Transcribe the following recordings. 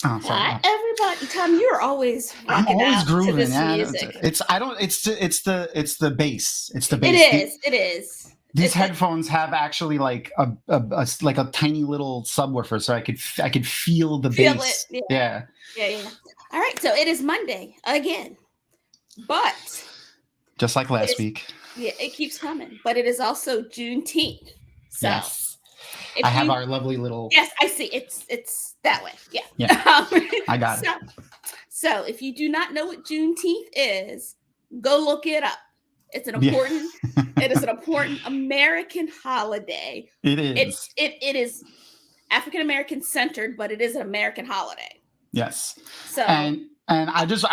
Oh, sorry. Hi, everybody. Tom, you're always I'm rocking always out to grooving. this Yeah, music. it's I don't. It's the bass. It's the It bass. is. It is. These headphones have actually like like a tiny little subwoofer, so I could feel the Feel it. bass. Yeah. Yeah. Yeah. All right. So it is Monday again, but Just like last week. Yeah, it keeps coming. But it is also Juneteenth. So yes, I have our lovely little. Yes, I see. It's that way. Yeah. Yeah. I got it. So if you do not know what Juneteenth is, go look it up. It's an important. It is an important American holiday. It is. It is African American centered, but it is an American holiday. Yes. So and I just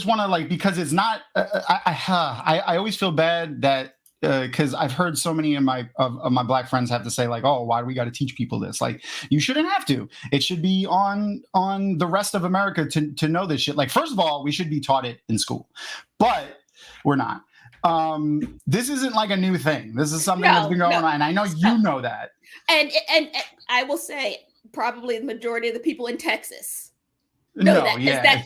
want to, like, because it's not. I always feel bad that because I've heard so many of my Black friends have to say, like, oh, why do we got to teach people this? Like, you shouldn't have to. It should be on the rest of America to know this shit. Like, first of all, we should be taught it in school, but we're not. This isn't like a new thing. This is something that's been going on, and I know you know that. And I will say, probably the majority of the people in Texas know that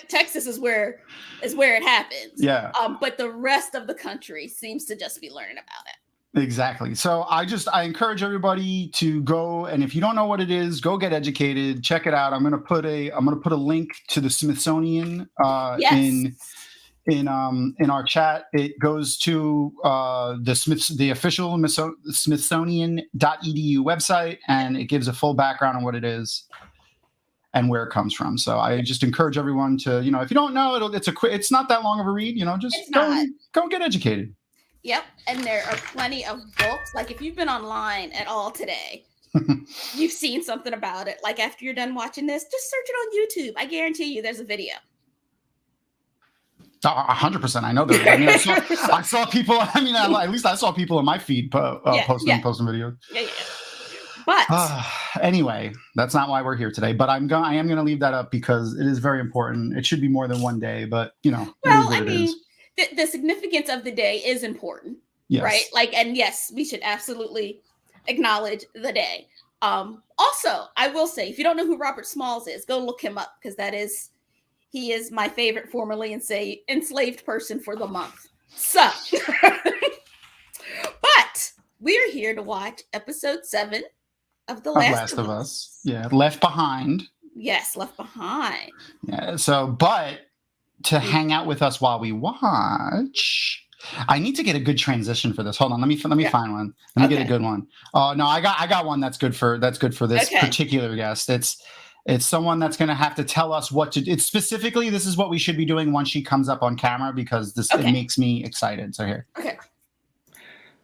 Texas is where it happens. Yeah. But the rest of the country seems to just be learning about it. Exactly. So I encourage everybody to go, and if you don't know what it is, go get educated, check it out. I'm gonna put a link to the Smithsonian in our chat. It goes to the official Smithsonian.edu website, and it gives a full background on what it is and where it comes from. So I just encourage everyone to, if you don't know, it's not that long of a read. Just go get educated. Yep, and there are plenty of books. Like, if you've been online at all today, you've seen something about it. Like, after you're done watching this, just search it on YouTube. I guarantee you, there's a video. 100%. I know that. I saw people. At least I saw people in my feed posting videos. Yeah. But anyway, that's not why we're here today. But I am going to leave that up because it is very important. It should be more than one day, but the significance of the day is important, right? Like, and yes, we should absolutely acknowledge the day. Also, I will say, if you don't know who Robert Smalls is, go look him up, because he is my favorite formerly enslaved person for the month. So, but we're here to watch episode 7 of The Last of Us. Yeah, Left Behind. Yes, Left Behind. Yeah. So, but to hang out with us while we watch, I need to get a good transition for this. Hold on, let me find one. Let me get a good one. Oh no, I got one that's good for this particular guest. It's someone that's going to have to tell us what to do. It's specifically, this is what we should be doing once she comes up on camera, because it makes me excited. So here. Okay.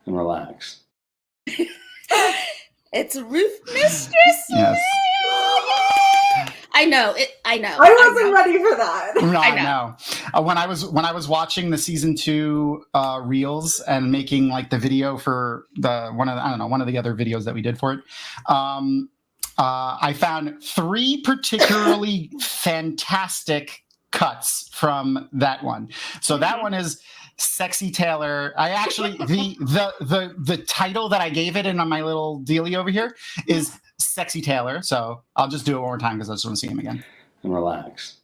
And relax. It's Ruth Mistress. Yes. I know. I wasn't ready for that. No, I know. When I was watching the season 2 reels and making like the video for one of the other videos that we did for it, I found 3 particularly fantastic cuts from that one. So that one is Sexy Taylor. I actually the title that I gave it in on my little dealie over here is Sexy Taylor. So I'll just do it one more time because I just want to see him again. And relax.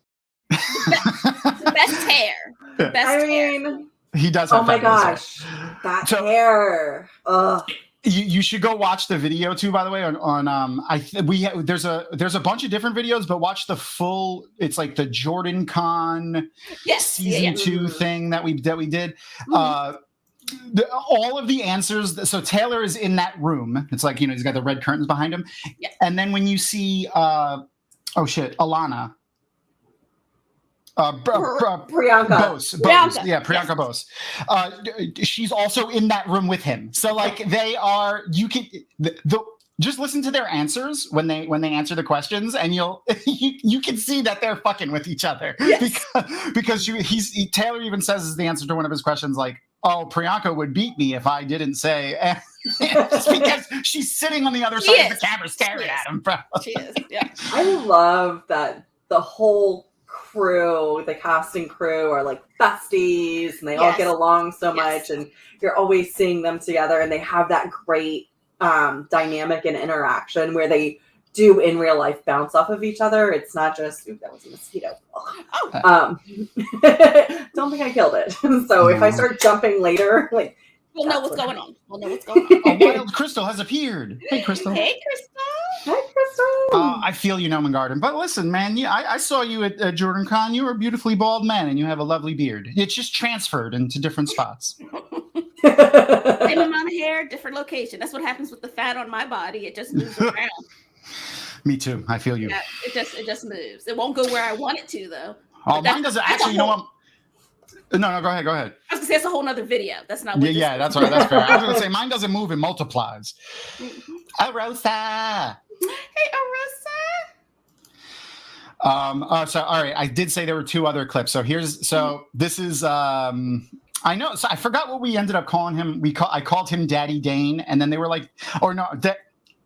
The best hair. Hair. He does have. Oh my gosh, that hair. Ugh. You should go watch the video too, by the way, there's a bunch of different videos, but watch the full. It's like the Jordan Con season 2 thing that we did. Mm-hmm. All of the answers. So Taylor is in that room. It's like, he's got the red curtains behind him. Yeah. And then when you see Alana. Priyanka Bose. Yeah, Priyanka Bose. She's also in that room with him. So like they are. You can just listen to their answers when they answer the questions, and you can see that they're fucking with each other. Yes. because Taylor even says the answer to one of his questions, like, "Oh, Priyanka would beat me if I didn't say." Just because she's sitting on the other side of the camera staring at him, bro. She is. Yeah. I love that the whole crew, the casting crew, are like besties, and they all get along so much, and you're always seeing them together, and they have that great dynamic and interaction where they do in real life bounce off of each other. It's not just, ooh, that was a mosquito. Don't think I killed it. So if I start jumping later, like, we'll know what's going on. We'll know what's going on. A wild Crystal has appeared. Hey, Crystal. Hey, Crystal. Hi, Crystal. I feel you, Noman Garden. But listen, man, I saw you at Jordan Con. You were a beautifully bald man, and you have a lovely beard. It's just transferred into different spots. Same amount of hair, different location. That's what happens with the fat on my body. It just moves around. Me too. I feel you. Yeah, it just moves. It won't go where I want it to, though. Oh, mine doesn't. Actually, you know what? No, go ahead. I was gonna say it's a whole nother video. That's not. What yeah, that's right. That's fair. I was gonna say mine doesn't move; it multiplies. Arosa. Hey, Arosa. So all right, I did say there were 2 other clips. So this is I know. So I forgot what we ended up calling him. I called him Daddy Dane, and then they were like, or no,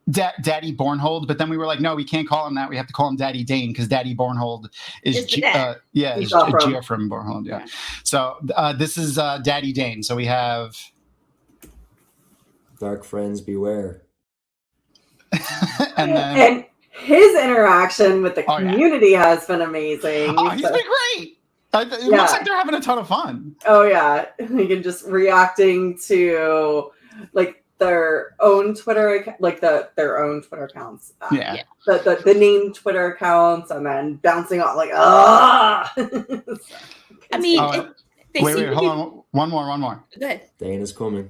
Daddy Bornhold. But then we were like, no, we can't call him that. We have to call him Daddy Dane because Daddy Bornhold is is Gio from Bornhold. Yeah. So this is Daddy Dane. So we have Dark friends beware. and his interaction with the community has been amazing. Oh, he's been great. It looks like they're having a ton of fun. Oh yeah, you can just reacting to like their own Twitter, like their own Twitter accounts. The named Twitter accounts, and then bouncing off like I mean, wait, hold on. One more. Go ahead. Dane is coming.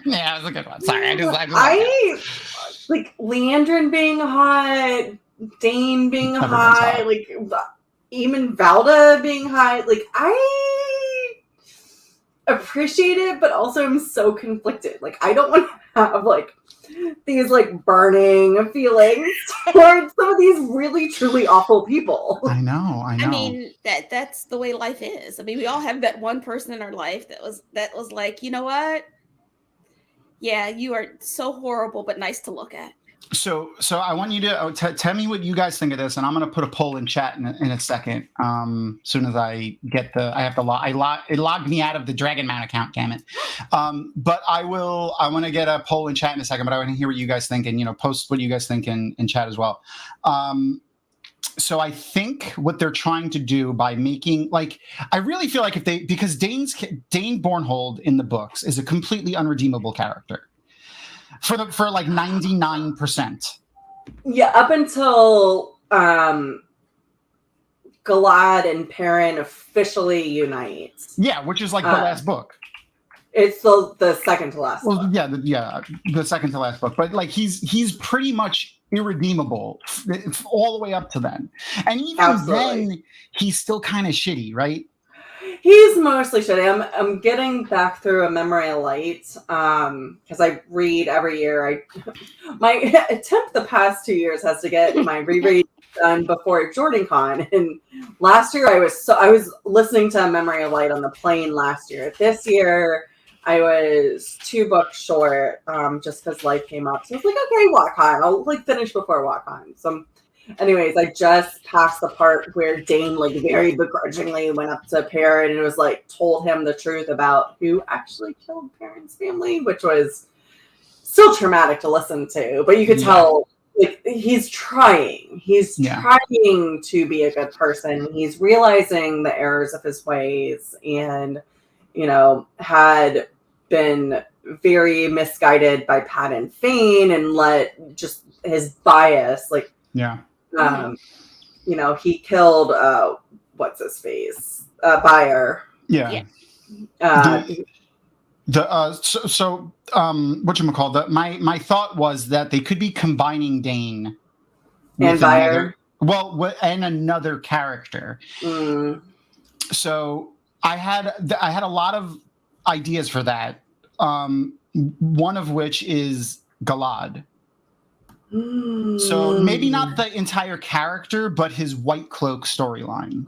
Yeah, it was a good one. Sorry, I like Leandrin being hot, Dane being hot, like even Valda being hot. Like I appreciate it, but also I'm so conflicted. Like I don't want to have like these like burning feelings towards some of these really truly awful people. I know. I mean that's the way life is. I mean, we all have that one person in our life that was like, you know what? Yeah, you are so horrible, but nice to look at. So I want you to tell me what you guys think of this, and I'm going to put a poll in chat in a second. Soon as I get it logged me out of the Dragon Mount account, damn it. But I want to get a poll in chat in a second, but I want to hear what you guys think, and post what you guys think in chat as well. So I think what they're trying to do by making, like, I really feel like because Dane Bornhold in the books is a completely unredeemable character for like 99%. Yeah, up until Galad and Perrin officially unite. Yeah, which is like the last book. It's the second to last. Well, book. the second to last book. But like he's pretty much irredeemable all the way up to then, and even then he's still kind of shitty, right? He's mostly shitty. I'm getting back through A Memory of Light because I read every year. My attempt the past 2 years has to get my reread done before Jordan Con, and last year I was listening to A Memory of Light on the plane last year. This year I was 2 books short just because life came up. So I was like, okay, WatCon. I'll like finish before WatCon. So anyways, I just passed the part where Dane like very begrudgingly went up to Perrin and was like told him the truth about who actually killed Perrin's family, which was still traumatic to listen to. But you could tell like he's trying. He's trying to be a good person. He's realizing the errors of his ways and had been very misguided by Pat and Fane and let just his bias, like, he killed, what's his face? Buyer. Yeah. Whatchamacallit, my thought was that they could be combining Dane and Buyer. And another character. So I had a lot of ideas for that. One of which is Galad. So maybe not the entire character, but his White Cloak storyline.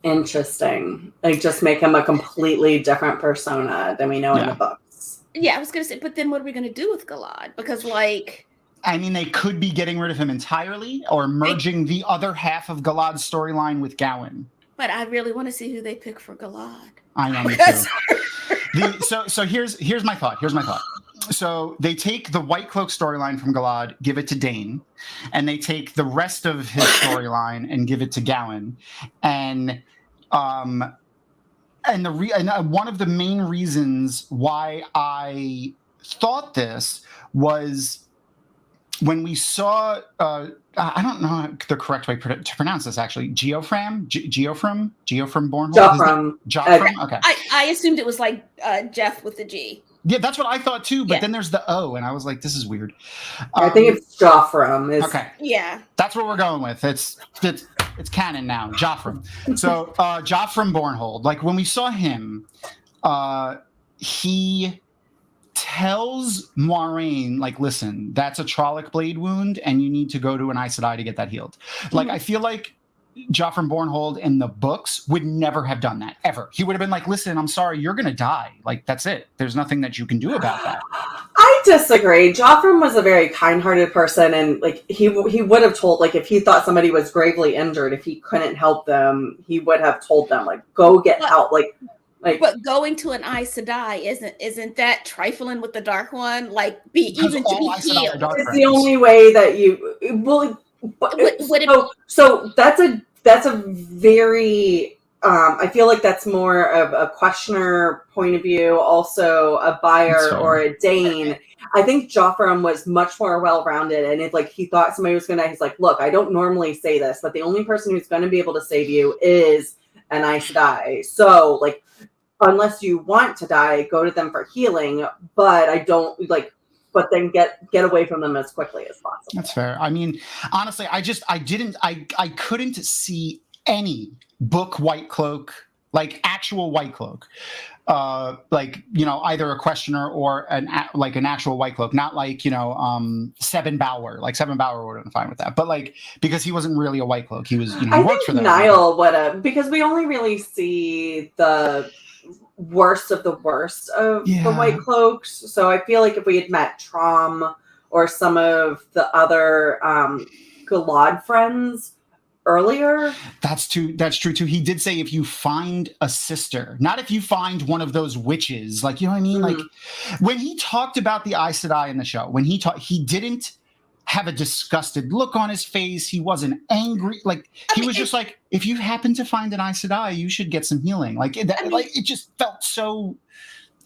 Interesting. Like just make him a completely different persona than we know in the books. Yeah, I was gonna say, but then what are we gonna do with Galad? Because like, I mean, they could be getting rid of him entirely or merging the other half of Galad's storyline with Gawain. But I really want to see who they pick for Galad. I know, me too. So here's my thought. So they take the White Cloak storyline from Galad, give it to Dane, and they take the rest of his storyline and give it to Gowan. And one of the main reasons why I thought this was when we saw I don't know the correct way to pronounce this, actually. Geofram Bornhold? Joffram? Okay. I assumed it was like Jeff with the G. Yeah, that's what I thought too, but then there's the O, and I was like, this is weird. I think it's Joffram. Okay. Yeah. That's what we're going with. It's canon now, Joffram. So Joffram Bornhold, like when we saw him, he tells Moiraine, like, listen, that's a Trolloc blade wound, and you need to go to an Aes Sedai to get that healed. Like, I feel like Joffrey Bornhold in the books would never have done that, ever. He would have been like, listen, I'm sorry, you're going to die. Like, that's it. There's nothing that you can do about that. I disagree. Joffrey was a very kind-hearted person, and like he would have told, like, if he thought somebody was gravely injured, if he couldn't help them, he would have told them, like, go get help. But going to an Aes Sedai isn't that trifling with the Dark One? Like, even to be healed. It's the only way that you So that's a very I feel like that's more of a questioner point of view, also a buyer or a Dane. I think Joffrey was much more well-rounded, and if like he thought somebody was gonna, he's like, look, I don't normally say this, but the only person who's gonna be able to save you is an Aes Sedai. So like, unless you want to die, go to them for healing, but I don't like. But then get away from them as quickly as possible. That's fair. I mean, honestly, I couldn't see any book White Cloak, like actual White Cloak, like, you know, either a questioner or an actual White Cloak, not like, you know, Seven Bauer. Like Seven Bauer would have been fine with that, but like, because he wasn't really a White Cloak, he was, you know, he worked for them. Niall would have, because we only really see the worst of the worst of the White Cloaks. So I feel like if we had met Trom or some of the other Galad friends earlier. That's true too. He did say if you find a sister, not if you find one of those witches, like, you know what I mean? Like when he talked about the Aes Sedai in the show, when he didn't have a disgusted look on his face. He wasn't angry. Like he was just like, if you happen to find an Aes Sedai, you should get some healing. Like that, like it just felt so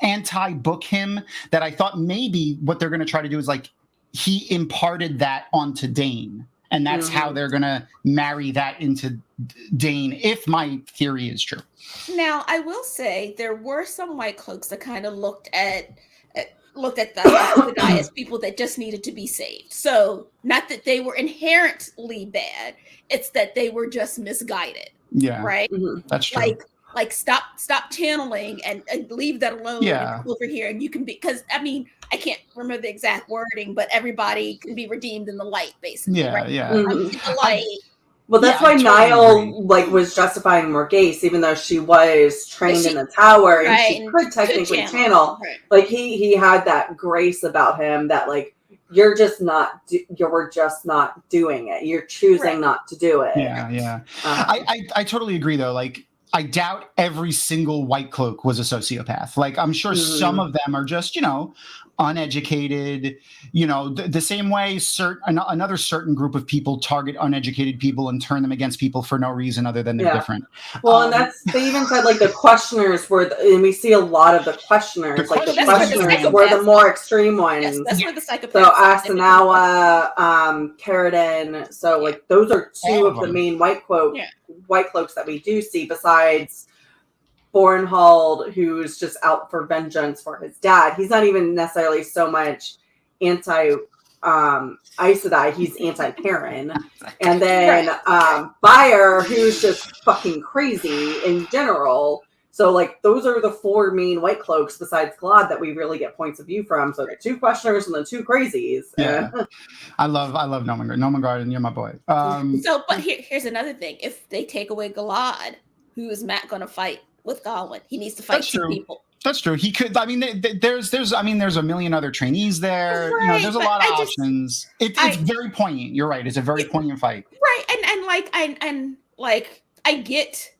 anti-book him that I thought maybe what they're going to try to do is like he imparted that onto Dane, and that's how they're going to marry that into Dane, if my theory is true. Now, I will say there were some White Cloaks that kind of looked at the guy as people that just needed to be saved. So not that they were inherently bad, it's that they were just misguided. Yeah. Right? That's true. Like stop channeling and leave that alone. Yeah. Over here, and you can be, because I mean, I can't remember the exact wording, but everybody can be redeemed in the light, basically. Yeah, right? yeah. The light. Well, that's why Niall was justifying Morghese, even though she was trained in the tower and she could technically channel. Right. Like he had that grace about him that like you're just not doing it. You're choosing not to do it. Yeah, yeah. I totally agree though. Like I doubt every single White Cloak was a sociopath. Like I'm sure some of them are just, you know, uneducated, you know, the same way another certain group of people target uneducated people and turn them against people for no reason other than they're different. Well, and they even said like the questioners were, and we see a lot of the questioners, the questioners were the more extreme ones. Yes, that's where the psychopaths. So Asanawa, Caradon, so like those are two of the main White Cloaks that we do see, besides Bornhold, who's just out for vengeance for his dad. He's not even necessarily so much anti Aes Sedai, he's anti-Perrin. And then Bayer, who's just fucking crazy in general. So like those are the four main White Cloaks besides Galad that we really get points of view from. So the two questioners and the two crazies. Yeah. I love Nomengard. Nomengard, and you're my boy. But here's another thing. If they take away Galad, who is Matt going to fight with Gawain? He needs to fight two people. That's true. He could. I mean, there's a million other trainees there. Right, you know, there's a lot of options. It's very poignant. You're right. It's a very poignant fight. Right, and I get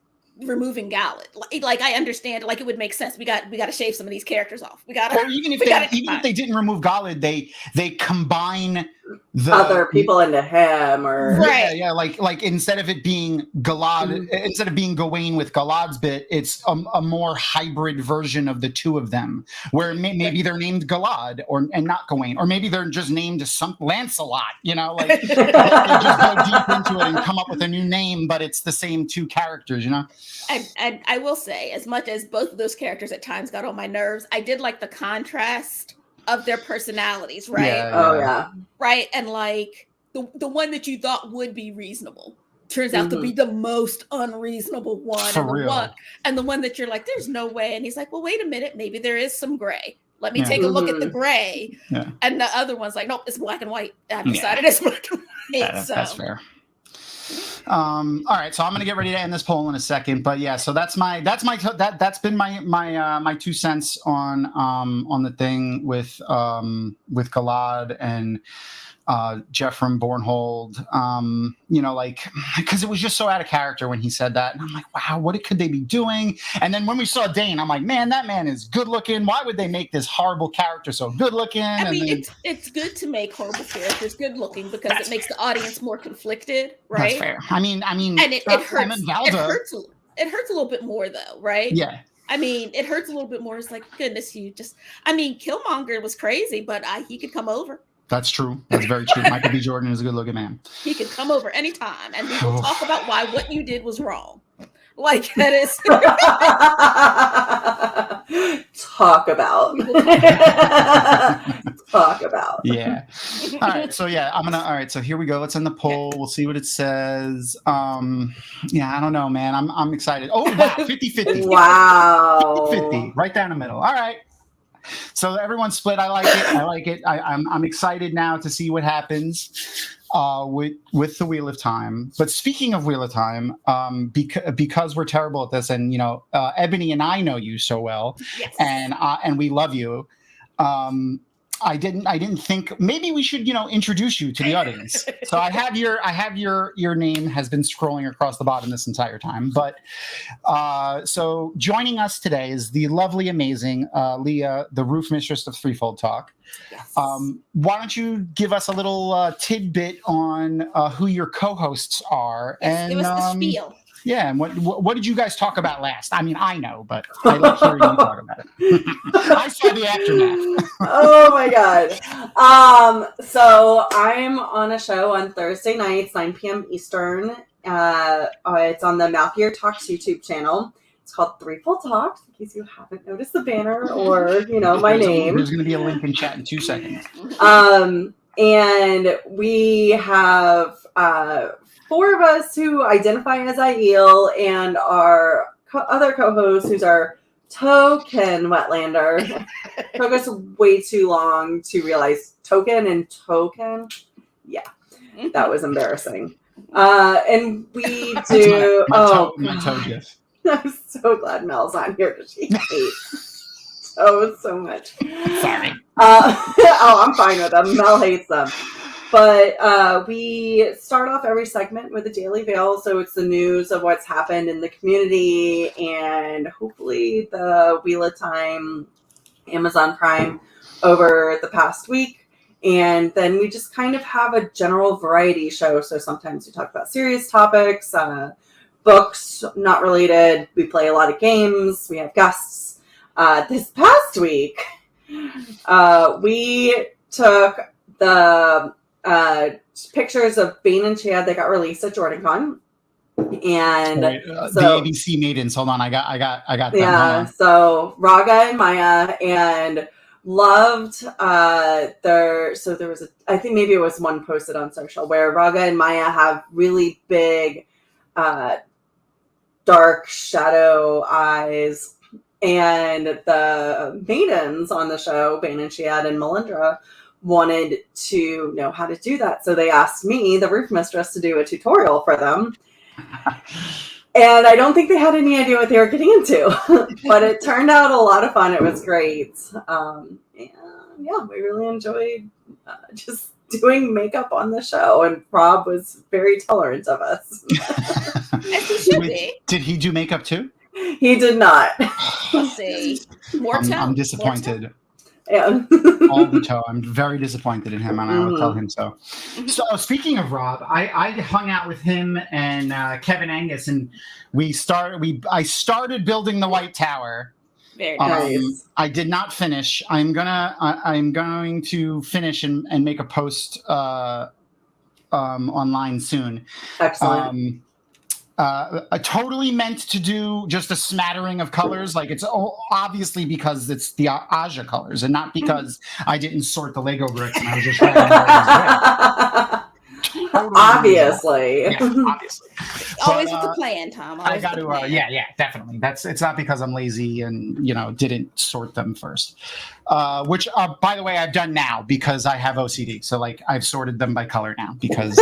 removing Galad. Like I understand, like it would make sense. We got to shave some of these characters off. We got to. Or even if they didn't remove Galad, they combine the other people into him, or yeah, like instead of it being Galad, instead of being Gawain with Galad's bit, it's a more hybrid version of the two of them, where maybe they're named Galad and not Gawain, or maybe they're just named Lancelot. You know, like they just go deep into it and come up with a new name, but it's the same two characters. You know. And I will say, as much as both of those characters at times got on my nerves, I did like the contrast of their personalities, right? Yeah. Right. And like the one that you thought would be reasonable turns out to be the most unreasonable one. And the one that you're like, there's no way. And he's like, well, wait a minute, maybe there is some gray. Let me take a look at the gray. Yeah. And the other one's like, nope, it's black and white. I've decided it's black and white. That's fair. All right, so I'm gonna get ready to end this poll in a second, but yeah, so that's been my 2 cents on the thing with Galad and Jeff from Bornhold, you know, like, because it was just so out of character when he said that, and I'm like, wow, what could they be doing? And then when we saw Dane, I'm like, man, that man is good looking. Why would they make this horrible character so good looking? I mean, it's good to make horrible characters good looking because it makes the audience more conflicted, right? That's fair. I mean, and it hurts. It hurts a little bit more though, right? Yeah. I mean, it hurts a little bit more. It's like, goodness, Killmonger was crazy, but he could come over. That's true. That's very true. Michael B. Jordan is a good-looking man. He could come over anytime, and we will talk about why what you did was wrong. Like that is talk about. Yeah. All right. So yeah, all right. So here we go. Let's end the poll. We'll see what it says. Yeah, I don't know, man. I'm excited. Oh wow, 50-50. Wow. 50-50. Right down the middle. All right. So everyone's split. I like it. I'm excited now to see what happens with the Wheel of Time. But speaking of Wheel of Time, because we're terrible at this, and you know, Ebony and I know you so well, yes. and we love you. I didn't think maybe we should, you know, introduce you to the audience. So I have your name has been scrolling across the bottom this entire time. But so joining us today is the lovely, amazing Leah, the roof mistress of Threefold Talk. Yes. Why don't you give us a little tidbit on who your co-hosts are? Yes, and give us the spiel. Yeah, and what did you guys talk about last? I mean, I know, but I like hearing you talk about it. I saw the aftermath. Oh my god. So I'm on a show on Thursday nights, 9 p.m. Eastern. It's on the Malkier Talks YouTube channel. It's called Threefold Talks, in case you haven't noticed the banner or, you know, my name. There's going to be a link in chat in 2 seconds. And we have 4 of us who identify as Aiel, and our other co-host, who's our token Wetlander. Took us way too long to realize token and token. Yeah, that was embarrassing. And we do. My toe gif. I'm so glad Mel's on here because she hates so much. Sorry. I'm fine with them. Mel hates them. But we start off every segment with a Daily Veil, so it's the news of what's happened in the community and hopefully the Wheel of Time Amazon Prime over the past week. And then we just kind of have a general variety show. So sometimes we talk about serious topics, books not related. We play a lot of games. We have guests. This past week, we took the pictures of Bane and Chad that got released at JordanCon, and the ABC maidens. Hold on, I got them. Yeah, so Raga and Maya, and loved their. So there was I think maybe it was one posted on social where Raga and Maya have really big, dark shadow eyes, and the maidens on the show, Bane and Chad and Melindra, wanted to know how to do that. So they asked me, the roof mistress, to do a tutorial for them. And I don't think they had any idea what they were getting into, but it turned out a lot of fun. It was great. And yeah, we really enjoyed just doing makeup on the show, and Rob was very tolerant of us. As he should be. Did he do makeup too? He did not. Let's see. I'm disappointed. Yeah. All the toe. I'm very disappointed in him, and I will tell him so. So, speaking of Rob, I hung out with him and Kevin Angus, and I started building the White Tower. Very nice. I did not finish. I'm going to finish and make a post online soon. Excellent. I totally meant to do just a smattering of colors. Like, it's obviously because it's the Aja colors and not because I didn't sort the Lego bricks and I was just totally obviously. Yeah, obviously. Always with the plan, Tom. I got to, yeah, definitely. It's not because I'm lazy and, didn't sort them first. Which, by the way, I've done now because I have OCD. So, like, I've sorted them by color now because...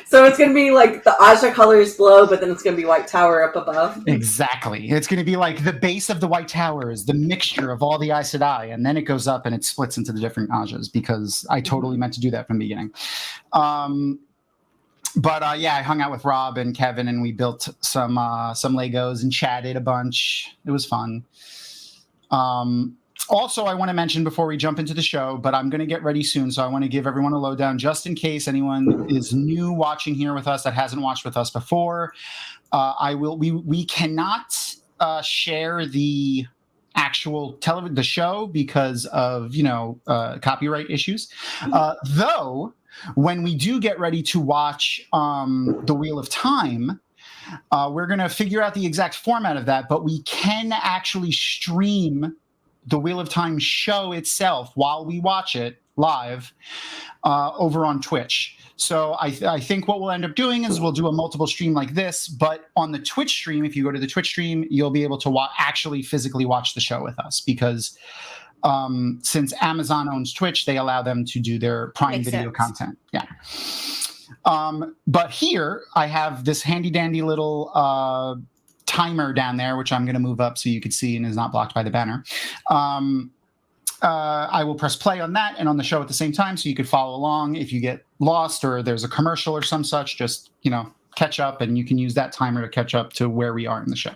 So it's going to be like the Aja colors below, but then it's going to be White Tower up above. Exactly. It's going to be like the base of the White Tower is the mixture of all the Aes Sedai, and then it goes up and it splits into the different Ajas because I totally meant to do that from the beginning. But I hung out with Rob and Kevin, and we built some Legos and chatted a bunch. It was fun. Also, I want to mention before we jump into the show, but I'm going to get ready soon, so I want to give everyone a lowdown just in case anyone is new watching here with us that hasn't watched with us before. We cannot share the actual the show because of copyright issues. Though when we do get ready to watch The Wheel of Time, we're going to figure out the exact format of that, but we can actually stream the Wheel of Time show itself while we watch it live over on Twitch. So I think what we'll end up doing is we'll do a multiple stream like this, but on the Twitch stream, if you go to the Twitch stream, you'll be able to actually physically watch the show with us because since Amazon owns Twitch, they allow them to do their Prime Video content. Yeah. But here I have this handy dandy little timer down there, which I'm going to move up so you can see and is not blocked by the banner. I will press play on that and on the show at the same time so you could follow along. If you get lost or there's a commercial or some such, just, catch up, and you can use that timer to catch up to where we are in the show.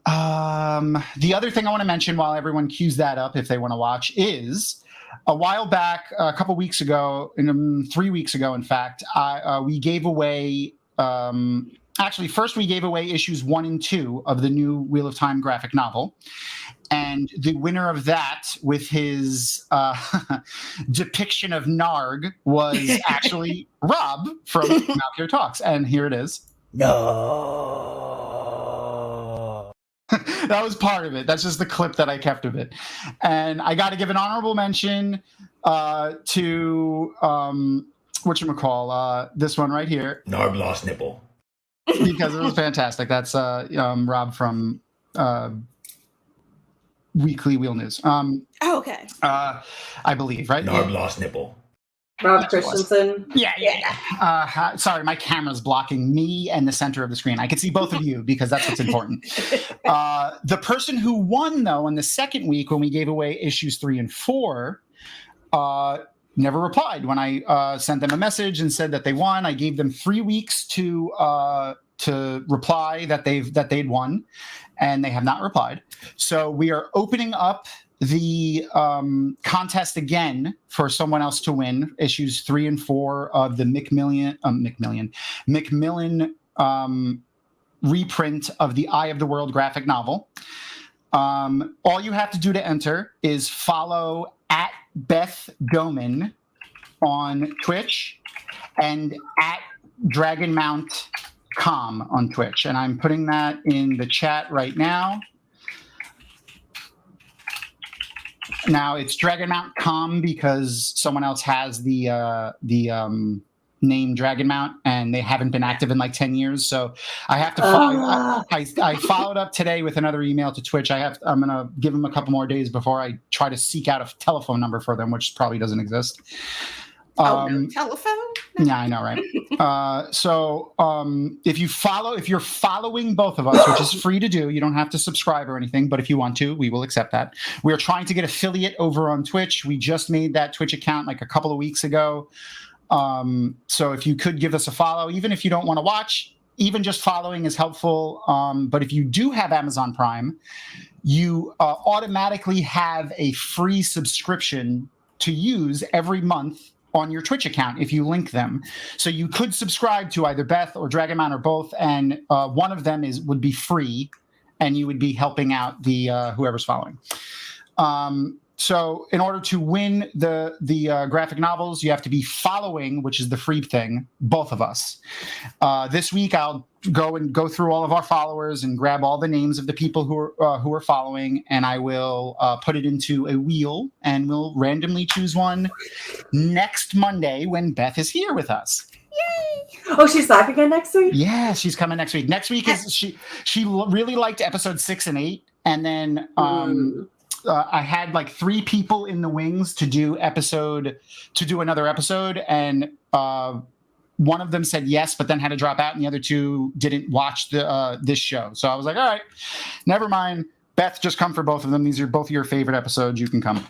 The other thing I want to mention while everyone queues that up if they want to watch is a while back, a couple weeks ago, 3 weeks ago, in fact, we gave away... Actually, first we gave away issues 1 and 2 of the new Wheel of Time graphic novel. And the winner of that with his depiction of Narg was actually Rob from Malkier Talks. And here it is. No. That was part of it. That's just the clip that I kept of it. And I got to give an honorable mention to whatchamacall, this one right here. Narb lost nipple. Because it was fantastic. That's Rob from Weekly Wheel News. Okay. I believe, right? Narb lost nipple. Rob Christensen. Yeah. Sorry, my camera's blocking me and the center of the screen. I can see both of you because that's what's important. The person who won, though, in the second week when we gave away issues 3 and 4, never replied. When I sent them a message and said that they won, I gave them 3 weeks to reply that they'd won, and they have not replied. So we are opening up the contest again for someone else to win issues 3 and 4 of the Macmillan reprint of the Eye of the World graphic novel. All you have to do to enter is follow at Beth Doman on Twitch and at DragonMount.com on Twitch. And I'm putting that in the chat right now. Now it's DragonMount.com because someone else has the name Dragonmount and they haven't been active in like 10 years. So I have to follow. I followed up today with another email to Twitch. I'm going to give them a couple more days before I try to seek out a telephone number for them, which probably doesn't exist. No telephone? Yeah, I know, right? If you're following both of us, which is free to do, you don't have to subscribe or anything, but if you want to, we will accept that. We are trying to get affiliate over on Twitch. We just made that Twitch account like a couple of weeks ago. So if you could give us a follow, even if you don't want to watch, even just following is helpful. But if you do have Amazon Prime, you automatically have a free subscription to use every month on your Twitch account if you link them. So you could subscribe to either Beth or Dragonman or both, and one of them would be free, and you would be helping out the whoever's following. So in order to win the graphic novels, you have to be following, which is the free thing, both of us. This week, I'll go through all of our followers and grab all the names of the people who are following, and I will put it into a wheel, and we'll randomly choose one next Monday when Beth is here with us. Yay! Oh, she's back again next week? Yeah, she's coming next week. Next week is she really liked episode 6 and 8, and then I had like 3 people in the wings to do another episode, and one of them said yes, but then had to drop out, and the other 2 didn't watch this show. So I was like, all right, never mind. Beth, just come for both of them. These are both your favorite episodes. You can come.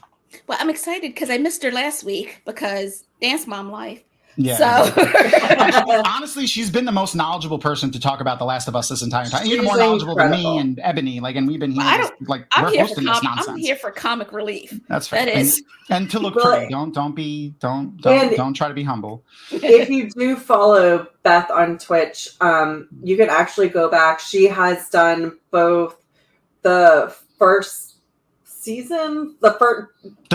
Well, I'm excited because I missed her last week because Dance Mom life. Yeah. So honestly, she's been the most knowledgeable person to talk about The Last of Us this entire time. Even She's more knowledgeable incredible. than me and Ebony. And we've been here. I'm we're here hosting this nonsense. I'm here for comic relief. That's right. That is. And to look pretty. Don't try to be humble. If you do follow Beth on Twitch, you can actually go back. She has done both the first season, the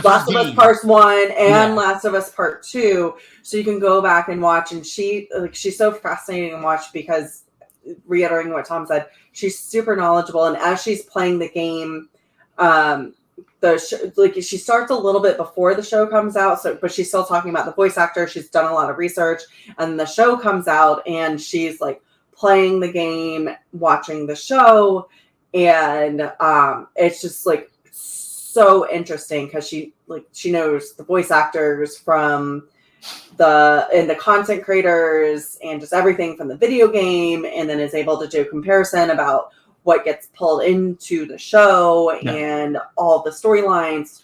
Last of Us Part 1 and Last of Us Part 2, so you can go back and watch. And she's so fascinating to watch because, reiterating what Tom said, she's super knowledgeable. And as she's playing the game, she starts a little bit before the show comes out. But she's still talking about the voice actor. She's done a lot of research, and the show comes out, and she's like playing the game, watching the show, and it's just like so interesting because she knows the voice actors from the content creators and just everything from the video game, and then is able to do a comparison about what gets pulled into the show and all the storylines.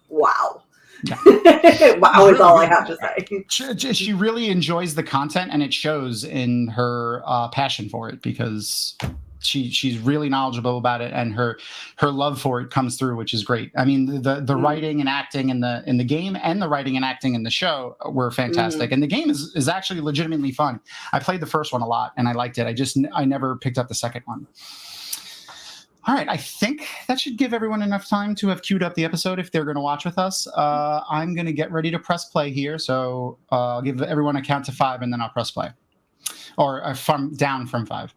Wow. Yeah. Wow is all I have to say. She really enjoys the content, and it shows in her passion for it because she's really knowledgeable about it, and her love for it comes through, which is great. I mean, the writing and acting in the game and the writing and acting in the show were fantastic. And the game is actually legitimately fun. I played the first one a lot and I liked it. I never picked up the second one. All right, I think that should give everyone enough time to have queued up the episode if they're going to watch with us. I'm going to get ready to press play here, so I'll give everyone a count to 5 and then I'll press play. Or down from 5,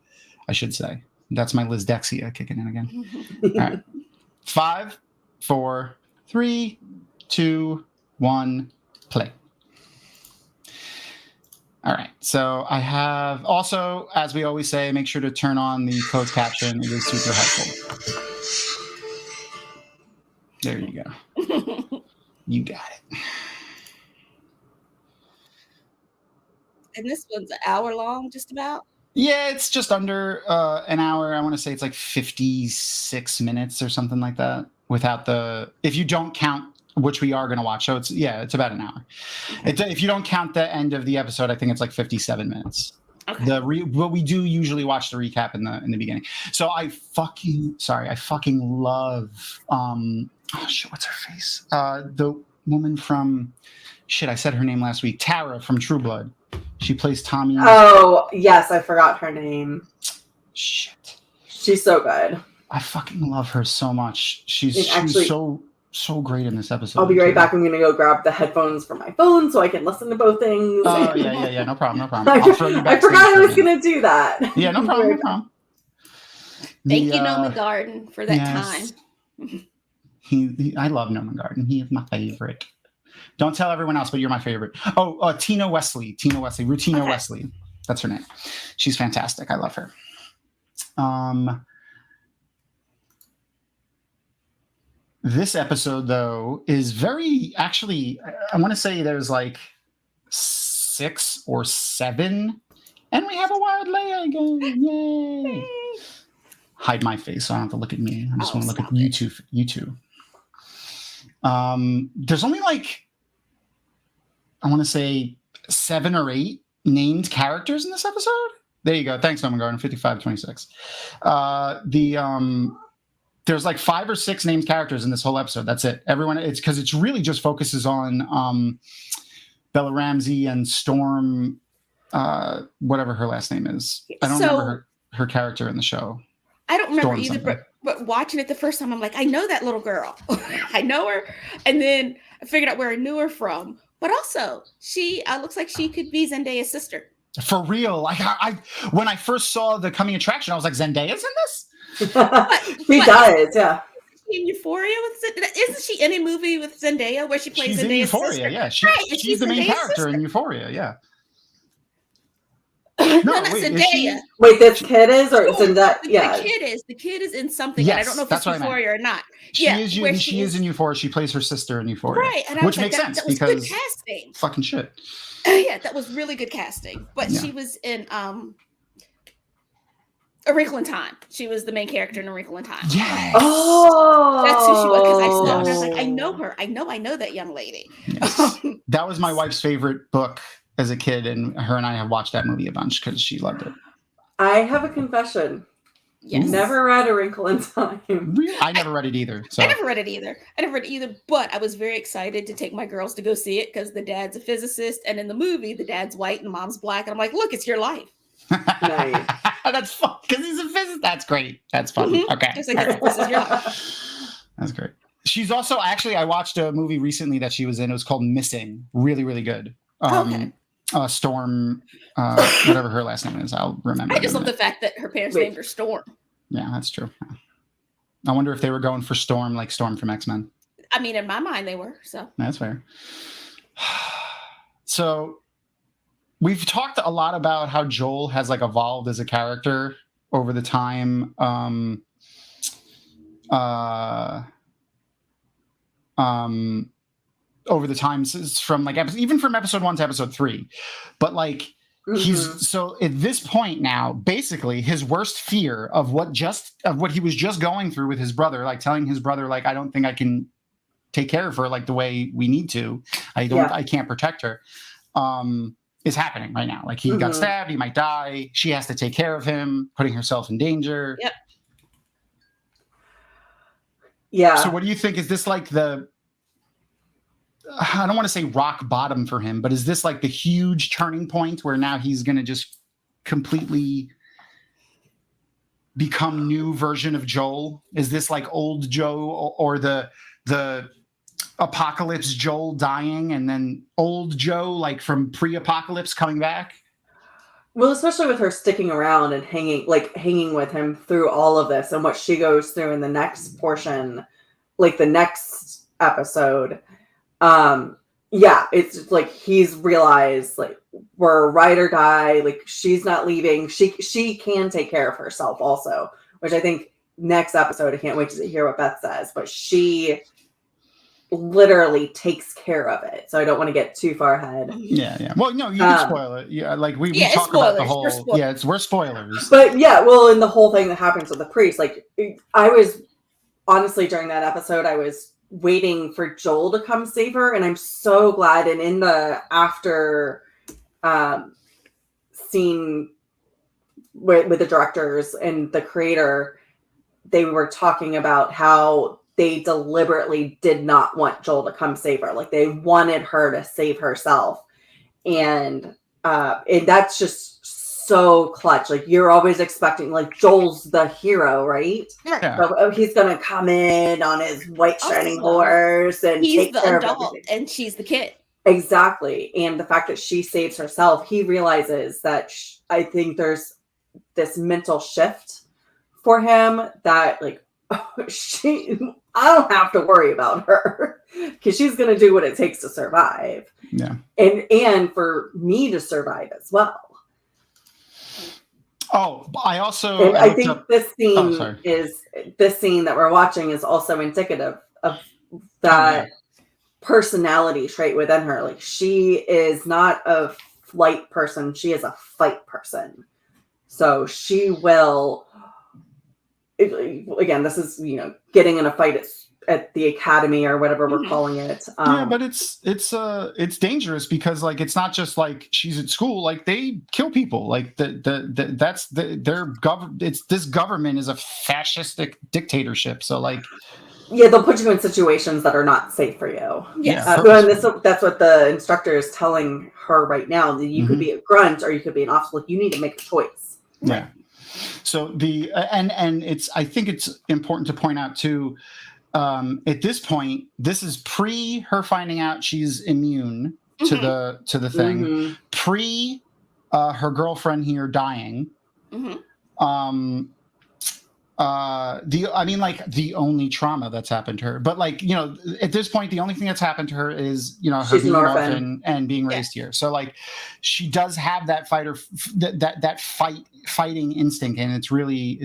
I should say. That's my Lizdexia kicking in again. All right. 5, 4, 3, 2, 1, play. All right. So I have also, as we always say, make sure to turn on the closed caption. It is super helpful. There you go. You got it. And this one's an hour long, just about. Yeah, it's just under an hour. I want to say it's like 56 minutes or something like that. If you don't count, which we are going to watch. So it's about an hour. If you don't count the end of the episode, I think it's like 57 minutes. Okay. But we do usually watch the recap in the beginning. So I fucking love what's her face? The woman from I said her name last week. Tara from True Blood. She plays Tommy. Oh, yes, I forgot her name. Shit. She's so good. I fucking love her so much. She's so great in this episode. I'll be right back. I'm going to go grab the headphones from my phone so I can listen to both things. Oh, yeah. No problem. I'll throw you back. I forgot I was going to do that. Yeah, no problem. Thank you, Noman Garden, for that time. I love Noman Garden. He is my favorite. Don't tell everyone else, but you're my favorite. Oh, Tina Wesley. Rutina Wesley. That's her name. She's fantastic. I love her. This episode, though, is very, actually, I want to say there's like 6 or 7. And we have a wild Leia again. Yay. Hide my face so I don't have to look at me. I just want to look at you two. There's only like, I want to say 7 or 8 named characters in this episode. There you go. Thanks, Omen Garden. 55-26. There's like 5 or 6 named characters in this whole episode. That's it. Everyone, it's because it's really just focuses on Bella Ramsey and Storm, whatever her last name is. I don't remember her character in the show. I don't remember Storm either, but watching it the first time, I'm like, I know that little girl. I know her. And then I figured out where I knew her from. But also, she looks like she could be Zendaya's sister. For real. Like I when I first saw the coming attraction, I was like, Zendaya's in this? She does, yeah. In Euphoria isn't she in a movie with Zendaya where she plays She's Zendaya's in Euphoria, sister? yeah. Right, she's the main Zendaya's character sister. in Euphoria, yeah. No, not wait, Zendaya. Wait, this kid is or Zendaya? Yeah. The kid is in something. Yes, And I don't know if that's it's Euphoria or not. She is in Euphoria. She plays her sister in Euphoria. Right. And I which was makes like, sense that was because good casting. fucking shit. Yeah, that was really good casting. But Yeah. she was in A Wrinkle in Time. She was the main character in A Wrinkle in Time. Yes. Oh, That's who she was. Because I saw her and I was Yes. like, I know her. I know that young lady. Yes. That was my wife's favorite book as a kid, and her and I have watched that movie a bunch because she loved it. I have a confession. Yes. Never read A Wrinkle in Time. Really? I never read it either. So I never read it either, but I was very excited to take my girls to go see it because the dad's a physicist, and in the movie, the dad's white and the mom's black. And I'm like, look, it's your life. Nice. That's fun because he's a physicist. That's great. That's fun. Mhm. Okay. It's like, this is your life. That's great. She's also I watched a movie recently that she was in. It was called Missing. Really, really good. Okay. Storm, whatever her last name is, I'll remember. I just love the fact that her parents named her Storm. Yeah, that's true. I wonder if they were going for Storm like Storm from X-Men. I mean, in my mind, they were. So That's fair. So we've talked a lot about how Joel has like evolved as a character over the time. Over the time from like even from episode 1 to episode 3, but like he's so at this point now, basically his worst fear of what he was just going through with his brother, like telling his brother, like, I don't think I can take care of her like the way we need to. I can't protect her. Is happening right now. Like he got stabbed, he might die. She has to take care of him, putting herself in danger. Yep. Yeah. So what do you think? Is this like I don't want to say rock bottom for him, but is this like the huge turning point where now he's going to just completely become new version of Joel? Is this like old Joe or the apocalypse Joel dying and then old Joe like from pre-apocalypse coming back? Well, especially with her sticking around and hanging with him through all of this and what she goes through in the next portion, like the next episode. Yeah, it's like he's realized like we're a ride or die. Like she's not leaving. She can take care of herself also, which I think next episode, I can't wait to hear what Beth says, but she literally takes care of it. So I don't want to get too far ahead. Yeah. Well, no, you can spoil it. Yeah, like we talk spoilers. about the whole. We're spoilers. But yeah, well, in the whole thing that happens with the priest, like I was honestly during that episode, I was waiting for Joel to come save her, and I'm so glad. And in the after scene with the directors and the creator, they were talking about how they deliberately did not want Joel to come save her. Like they wanted her to save herself. And that's just so clutch. Like you're always expecting, like Joel's the hero, right? Yeah. So he's gonna come in on his white shining horse and he's take the care of adult everything. and she's the kid. Exactly. And the fact that she saves herself, he realizes that I think there's this mental shift for him that like I don't have to worry about her because she's going to do what it takes to survive. Yeah. And for me to survive as well. Oh, I think this scene that we're watching is also indicative of that personality trait within her. Like she is not flight person. She is a fight person. So she will, again, this is, getting in a fight at the academy or whatever we're calling it. Yeah, but it's dangerous because like it's not just like she's at school, like they kill people, like this government is a fascistic dictatorship, so like they'll put you in situations that are not safe for you. Yes. And that's what the instructor is telling her right now, that you could be a grunt or you could be an officer. Like, you need to make a choice. Yeah. So and it's, I think it's important to point out too, at this point, this is pre her finding out she's immune to the thing, pre her girlfriend here dying. The only trauma that's happened to her, but like, at this point, the only thing that's happened to her is, her She's being an an orphan. orphan and being raised here. So like, she does have that fighting instinct, and it's really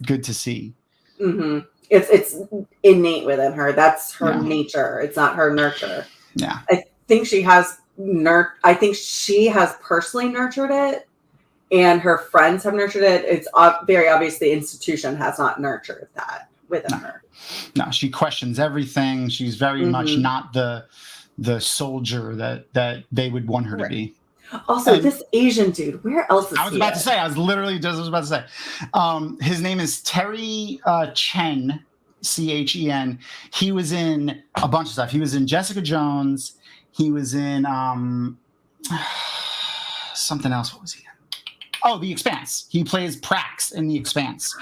good to see. It's innate within her. That's her nature. It's not her nurture. Yeah. I think she has personally nurtured it, and her friends have nurtured it. It's very obvious the institution has not nurtured that within her. No, she questions everything. She's very much not the soldier that they would want her to be. Also, this Asian dude, where else is he? I was about to say. His name is Terry Chen, Chen. He was in a bunch of stuff. He was in Jessica Jones. He was in something else. What was he in? Oh, The Expanse. He plays Prax in The Expanse.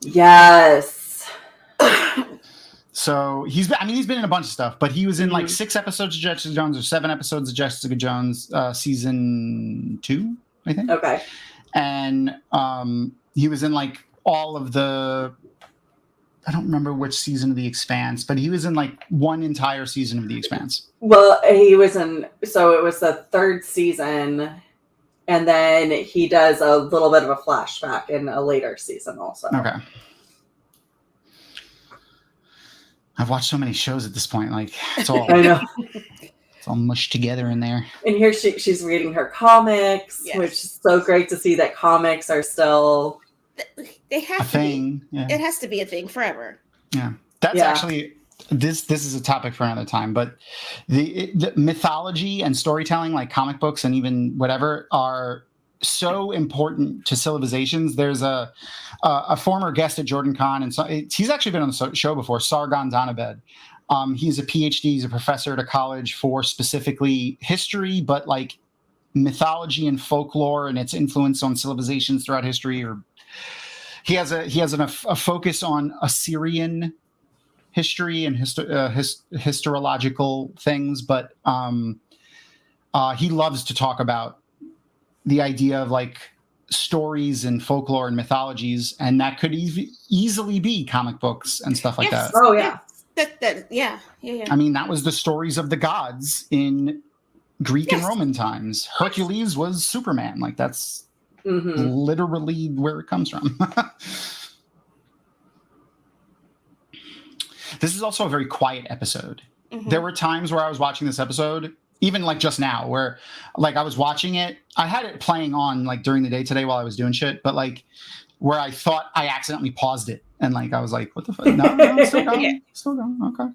Yes. So he's been in a bunch of stuff, but he was in like 6 episodes of Jessica Jones or 7 episodes of Jessica Jones, season 2, I think. Okay. And he was in like all of the, I don't remember which season of The Expanse, but he was in like one entire season of The Expanse. Well, he was so it was the 3rd season, and then he does a little bit of a flashback in a later season also. Okay. I've watched so many shows at this point, like it's all I know. It's all mushed together in there. And here she's reading her comics, which is so great to see that comics are still they have a thing. Yeah. It has to be a thing forever. Yeah. That's actually this is a topic for another time, but the mythology and storytelling, like comic books and even whatever, are so important to civilizations. There's a former guest at Jordan Con, and so he's actually been on the show before, Sargon Donabed. He's a PhD. He's a professor at a college for specifically history, but like mythology and folklore and its influence on civilizations throughout history. Or he has a focus on Assyrian history and historiological things, but he loves to talk about the idea of like stories and folklore and mythologies, and that could easily be comic books and stuff like that. Oh yeah. Yeah. I mean, that was the stories of the gods in Greek and Roman times. Hercules was Superman. Like that's literally where it comes from. This is also a very quiet episode. There were times where I was watching this episode, even like just now, where like I was watching it. I had it playing on like during the day today while I was doing shit, but like where I thought I accidentally paused it. And like, I was like, what the fuck? No, still going. Still going. Okay.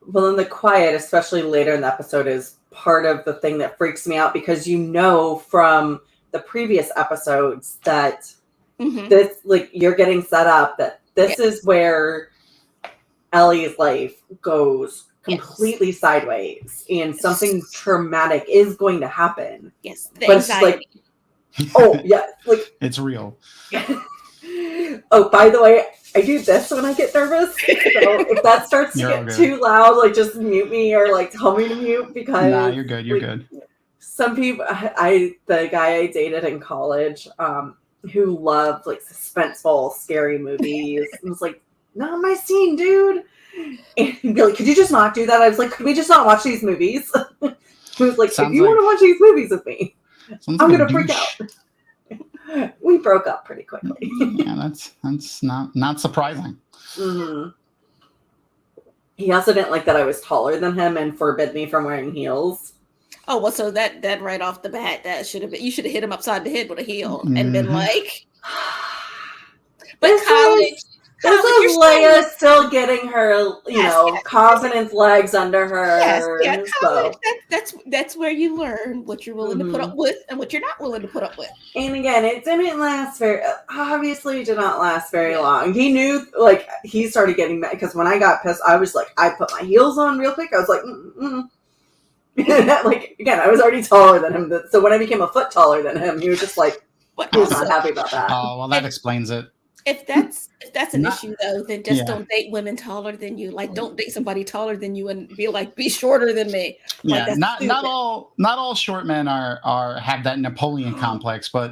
Well, in the quiet, especially later in the episode, is part of the thing that freaks me out, because from the previous episodes that this, like, you're getting set up that this is where Ellie's life goes completely sideways and something traumatic is going to happen. Yes. But it's like, oh yeah, like it's real. Oh, by the way, I do this when I get nervous. So if that starts to get too loud, like just mute me or like tell me to mute, because nah, you're good. You're good. Some people, the guy I dated in college, who loved like suspenseful, scary movies, was like, not my scene, dude. And he'd be like, could you just not do that? I was like, could we just not watch these movies? He was like, if you want to watch these movies with me, I'm gonna freak out. We broke up pretty quickly. Yeah, that's not surprising. he also didn't like that I was taller than him and forbid me from wearing heels. Oh, well, so that right off the bat, that should have been, you should have hit him upside the head with a heel and been like, but college, this is Leia still getting her, confidence legs under her. Yes, college, that's where you learn what you're willing to put up with and what you're not willing to put up with. And again, it didn't last obviously did not last very long. He knew, he started getting mad, because when I got pissed, I was like, I put my heels on real quick. I was like, again, I was already taller than him. So when I became a foot taller than him, he was just like, he was not happy about that. Oh, well, that explains it. If that's an issue, though, then just don't date women taller than you. Like, don't date somebody taller than you and be shorter than me. Yeah, not all short men are have that Napoleon complex, but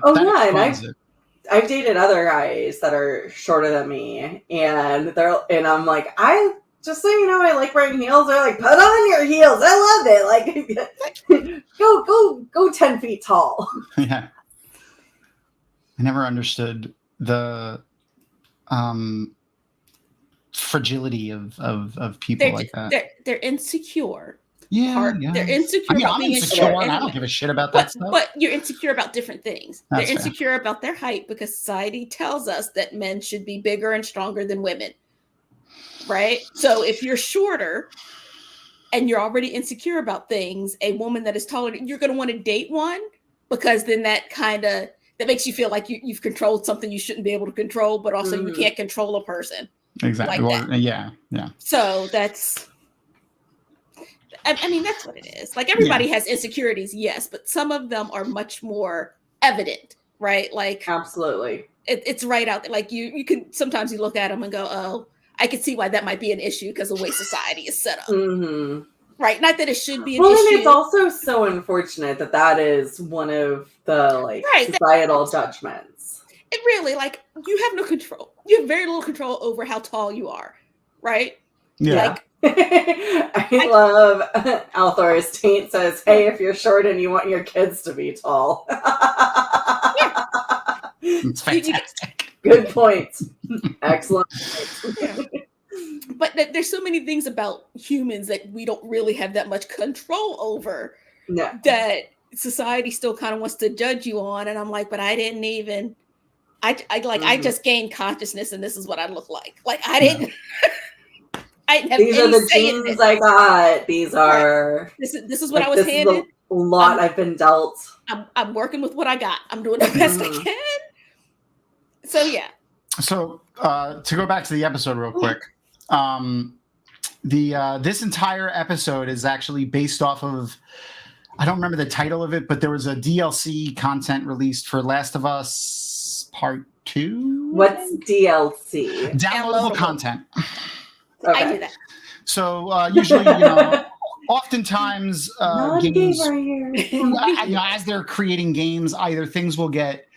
I've dated other guys that are shorter than me, and I'm like, just so you know, I like wearing heels. They're like, put on your heels. I love it. Like, go 10 feet tall. Yeah, I never understood the fragility of people like that. They're insecure. Yeah. They're insecure. I mean, I'm insecure, and I don't give a shit about that stuff. But you're insecure about different things. That's they're insecure about their height because society tells us that men should be bigger and stronger than women. Right? So if you're shorter and you're already insecure about things, a woman that is taller, you're going to want to date one, because then that makes you feel like you've controlled something you shouldn't be able to control, but also you can't control a person. Exactly. Like yeah. So that's what it is. Like, everybody has insecurities, yes, but some of them are much more evident, right? Like, absolutely. It's right out there. Like, you can sometimes you look at them and go, oh, I can see why that might be an issue because of the way society is set up. Mm-hmm. Right. Not that it should be an issue. And it's also so unfortunate that is one of the societal judgments. It really, you have no control. You have very little control over how tall you are. Right? Yeah. I love Althor's taint says, hey, if you're short and you want your kids to be tall. Yeah. It's fantastic. Good point. Excellent. Yeah. But there's so many things about humans that we don't really have that much control over that society still kind of wants to judge you on. And I'm like, but I didn't even, I just gained consciousness and this is what I look like. Like, I didn't, I didn't have these are the genes I got. These are, this is what I was handed. A lot I've been dealt. I'm working with what I got. I'm doing the best I can. So, yeah. So to go back to the episode real quick, this entire episode is actually based off of, I don't remember the title of it, but there was a DLC content released for Last of Us Part 2. What's DLC? Downloadable content. Okay. I do that. So usually, oftentimes games, as they're creating games, either things will get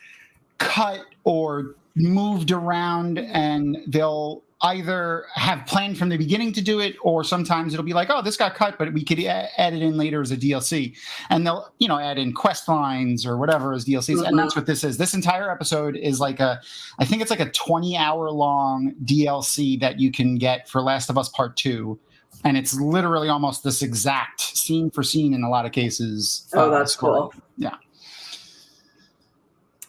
cut or moved around, and they'll either have planned from the beginning to do it, or sometimes it'll be like, oh, this got cut, but we could add it in later as a DLC. And they'll, add in quest lines or whatever as DLCs. Mm-hmm. And that's what this is. This entire episode is I think it's like a 20-hour long DLC that you can get for Last of Us Part 2. And it's literally almost this exact scene for scene in a lot of cases. Oh, that's cool. Yeah.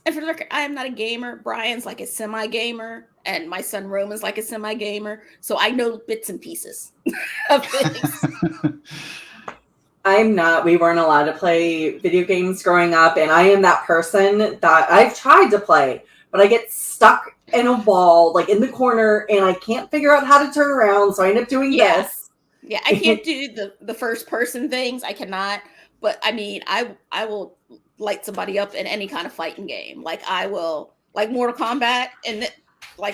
And for the record, I am not a gamer. Brian's like a semi-gamer, and my son Roman's like a semi-gamer. So I know bits and pieces of things. I'm not. We weren't allowed to play video games growing up, and I am that person that I've tried to play, but I get stuck in a wall, in the corner, and I can't figure out how to turn around, so I end up doing this. Yeah, I can't do the first-person things. I cannot. But, I mean, I will light somebody up in any kind of fighting game. I will, Mortal Kombat, and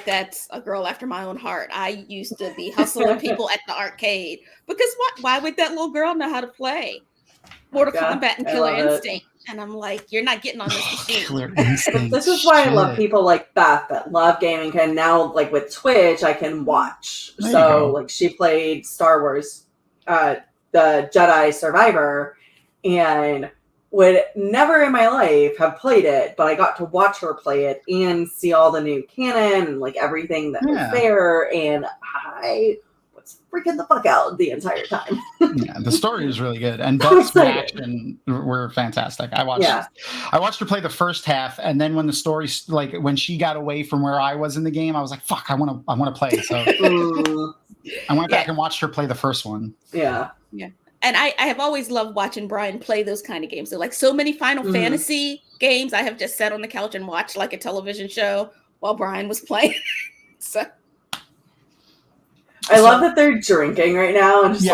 that's a girl after my own heart. I used to be hustling people at the arcade because why would that little girl know how to play Mortal Kombat and Killer Instinct? And I'm like, you're not getting on this machine. Killer Instinct. This is why I love people like Beth that love gaming, and now with Twitch I can watch. So she played Star Wars, the Jedi Survivor, and would never in my life have played it, but I got to watch her play it and see all the new canon and everything that was there, and I was freaking the fuck out the entire time. Yeah, the story is really good, and Buck's reaction were fantastic. I watched her play the first half, and then when the story, like when she got away from where I was in the game, I was like, "Fuck, I want to play." So I went back and watched her play the first one. Yeah. And I have always loved watching Brian play those kind of games. So like so many Final Fantasy games, I have just sat on the couch and watched like a television show while Brian was playing. So. I love that they're drinking right now and just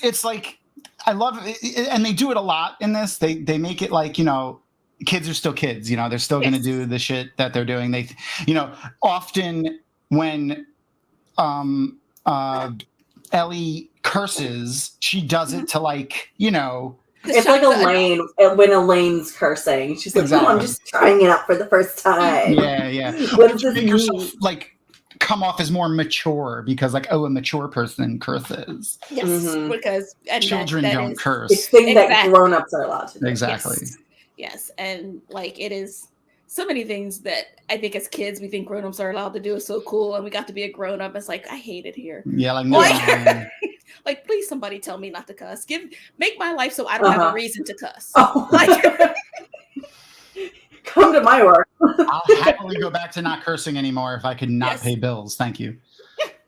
it's like I love it, and they do it a lot in this. They make it like, kids are still kids, they're still going to do the shit that they're doing. They, often when Ellie curses, she does it to like, it's like Elaine when Elaine's cursing. She's like, "Oh, I'm just trying it out for the first time." Yeah. What does this mean? Yourself, like, come off as more mature because like, a mature person curses. Yes, because children don't curse. It's thing that grown-ups are allowed to do. Exactly. Yes, and like it is so many things that I think as kids we think grown-ups are allowed to do is so cool, and we got to be a grown-up. It's like I hate it here. Yeah, like no. Like, please, somebody tell me not to cuss. Make my life so I don't have a reason to cuss. Come to my work. I'll happily go back to not cursing anymore if I could not pay bills. Thank you.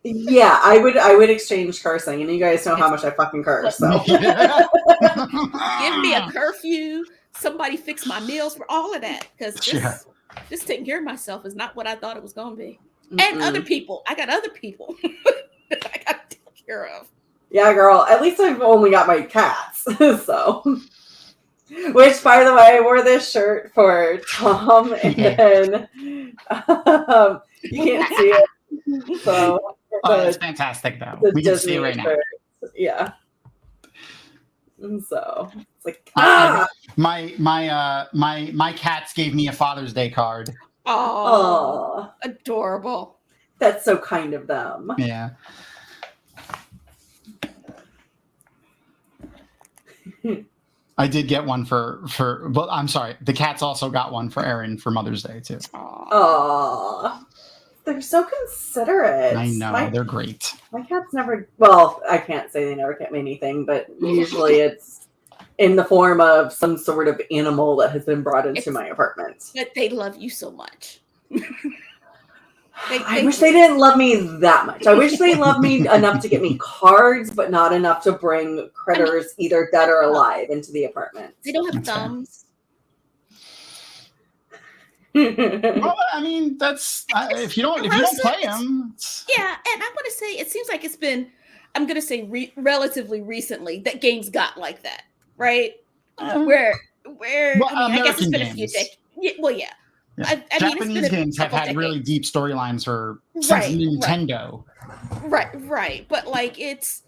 Yeah, I would exchange cursing, and you guys know how much I fucking curse. So. Give me a curfew. Somebody fix my meals for all of that, because just taking care of myself is not what I thought it was going to be. And other people, I got other people that I got to take care of. Yeah, girl. At least I've only got my cats, so. Which, by the way, I wore this shirt for Tom, and then you can't see it. So it's fantastic, though. We can see it right now. Yeah. And so it's like my cats gave me a Father's Day card. Oh, adorable. That's so kind of them. Yeah. I did get one well, I'm sorry. The cats also got one for Erin for Mother's Day too. Aww. They're so considerate. I know, they're great. My cats never, well, I can't say they never get me anything, but usually it's in the form of some sort of animal that has been brought into my apartment. But they love you so much. I wish they didn't love me that much. I wish they loved me enough to get me cards, but not enough to bring critters, either dead or alive, into the apartment. They don't have thumbs. Well, I mean, that's if you don't play them. Yeah, and I want to say it seems like it's been, I'm going to say relatively recently that games got like that, right? Where I guess it's been a few decades. Well, yeah. Yeah. Japanese games have had really deep storylines since Nintendo. Right. But like it's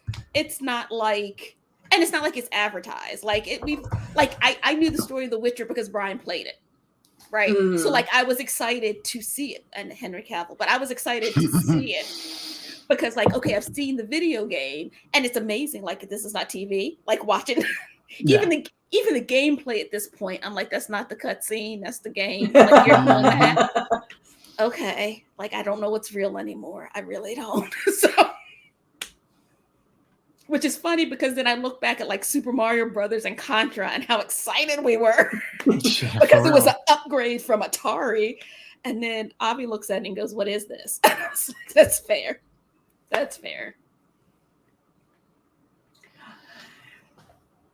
not like, and it's not like it's advertised. Like I knew the story of The Witcher because Brian played it. Right. So like I was excited to see it, and Henry Cavill, but I was excited to see it because like, okay, I've seen the video game and it's amazing. Like, this is not TV, like watching even the gameplay at this point, I'm like, that's not the cutscene, that's the game. Like, you're doing that. Okay. Like, I don't know what's real anymore. I really don't. So, which is funny because then I look back at like Super Mario Brothers and Contra and how excited we were because it was an upgrade from Atari. And then Avi looks at it and goes, "What is this?" I was like, that's fair. That's fair.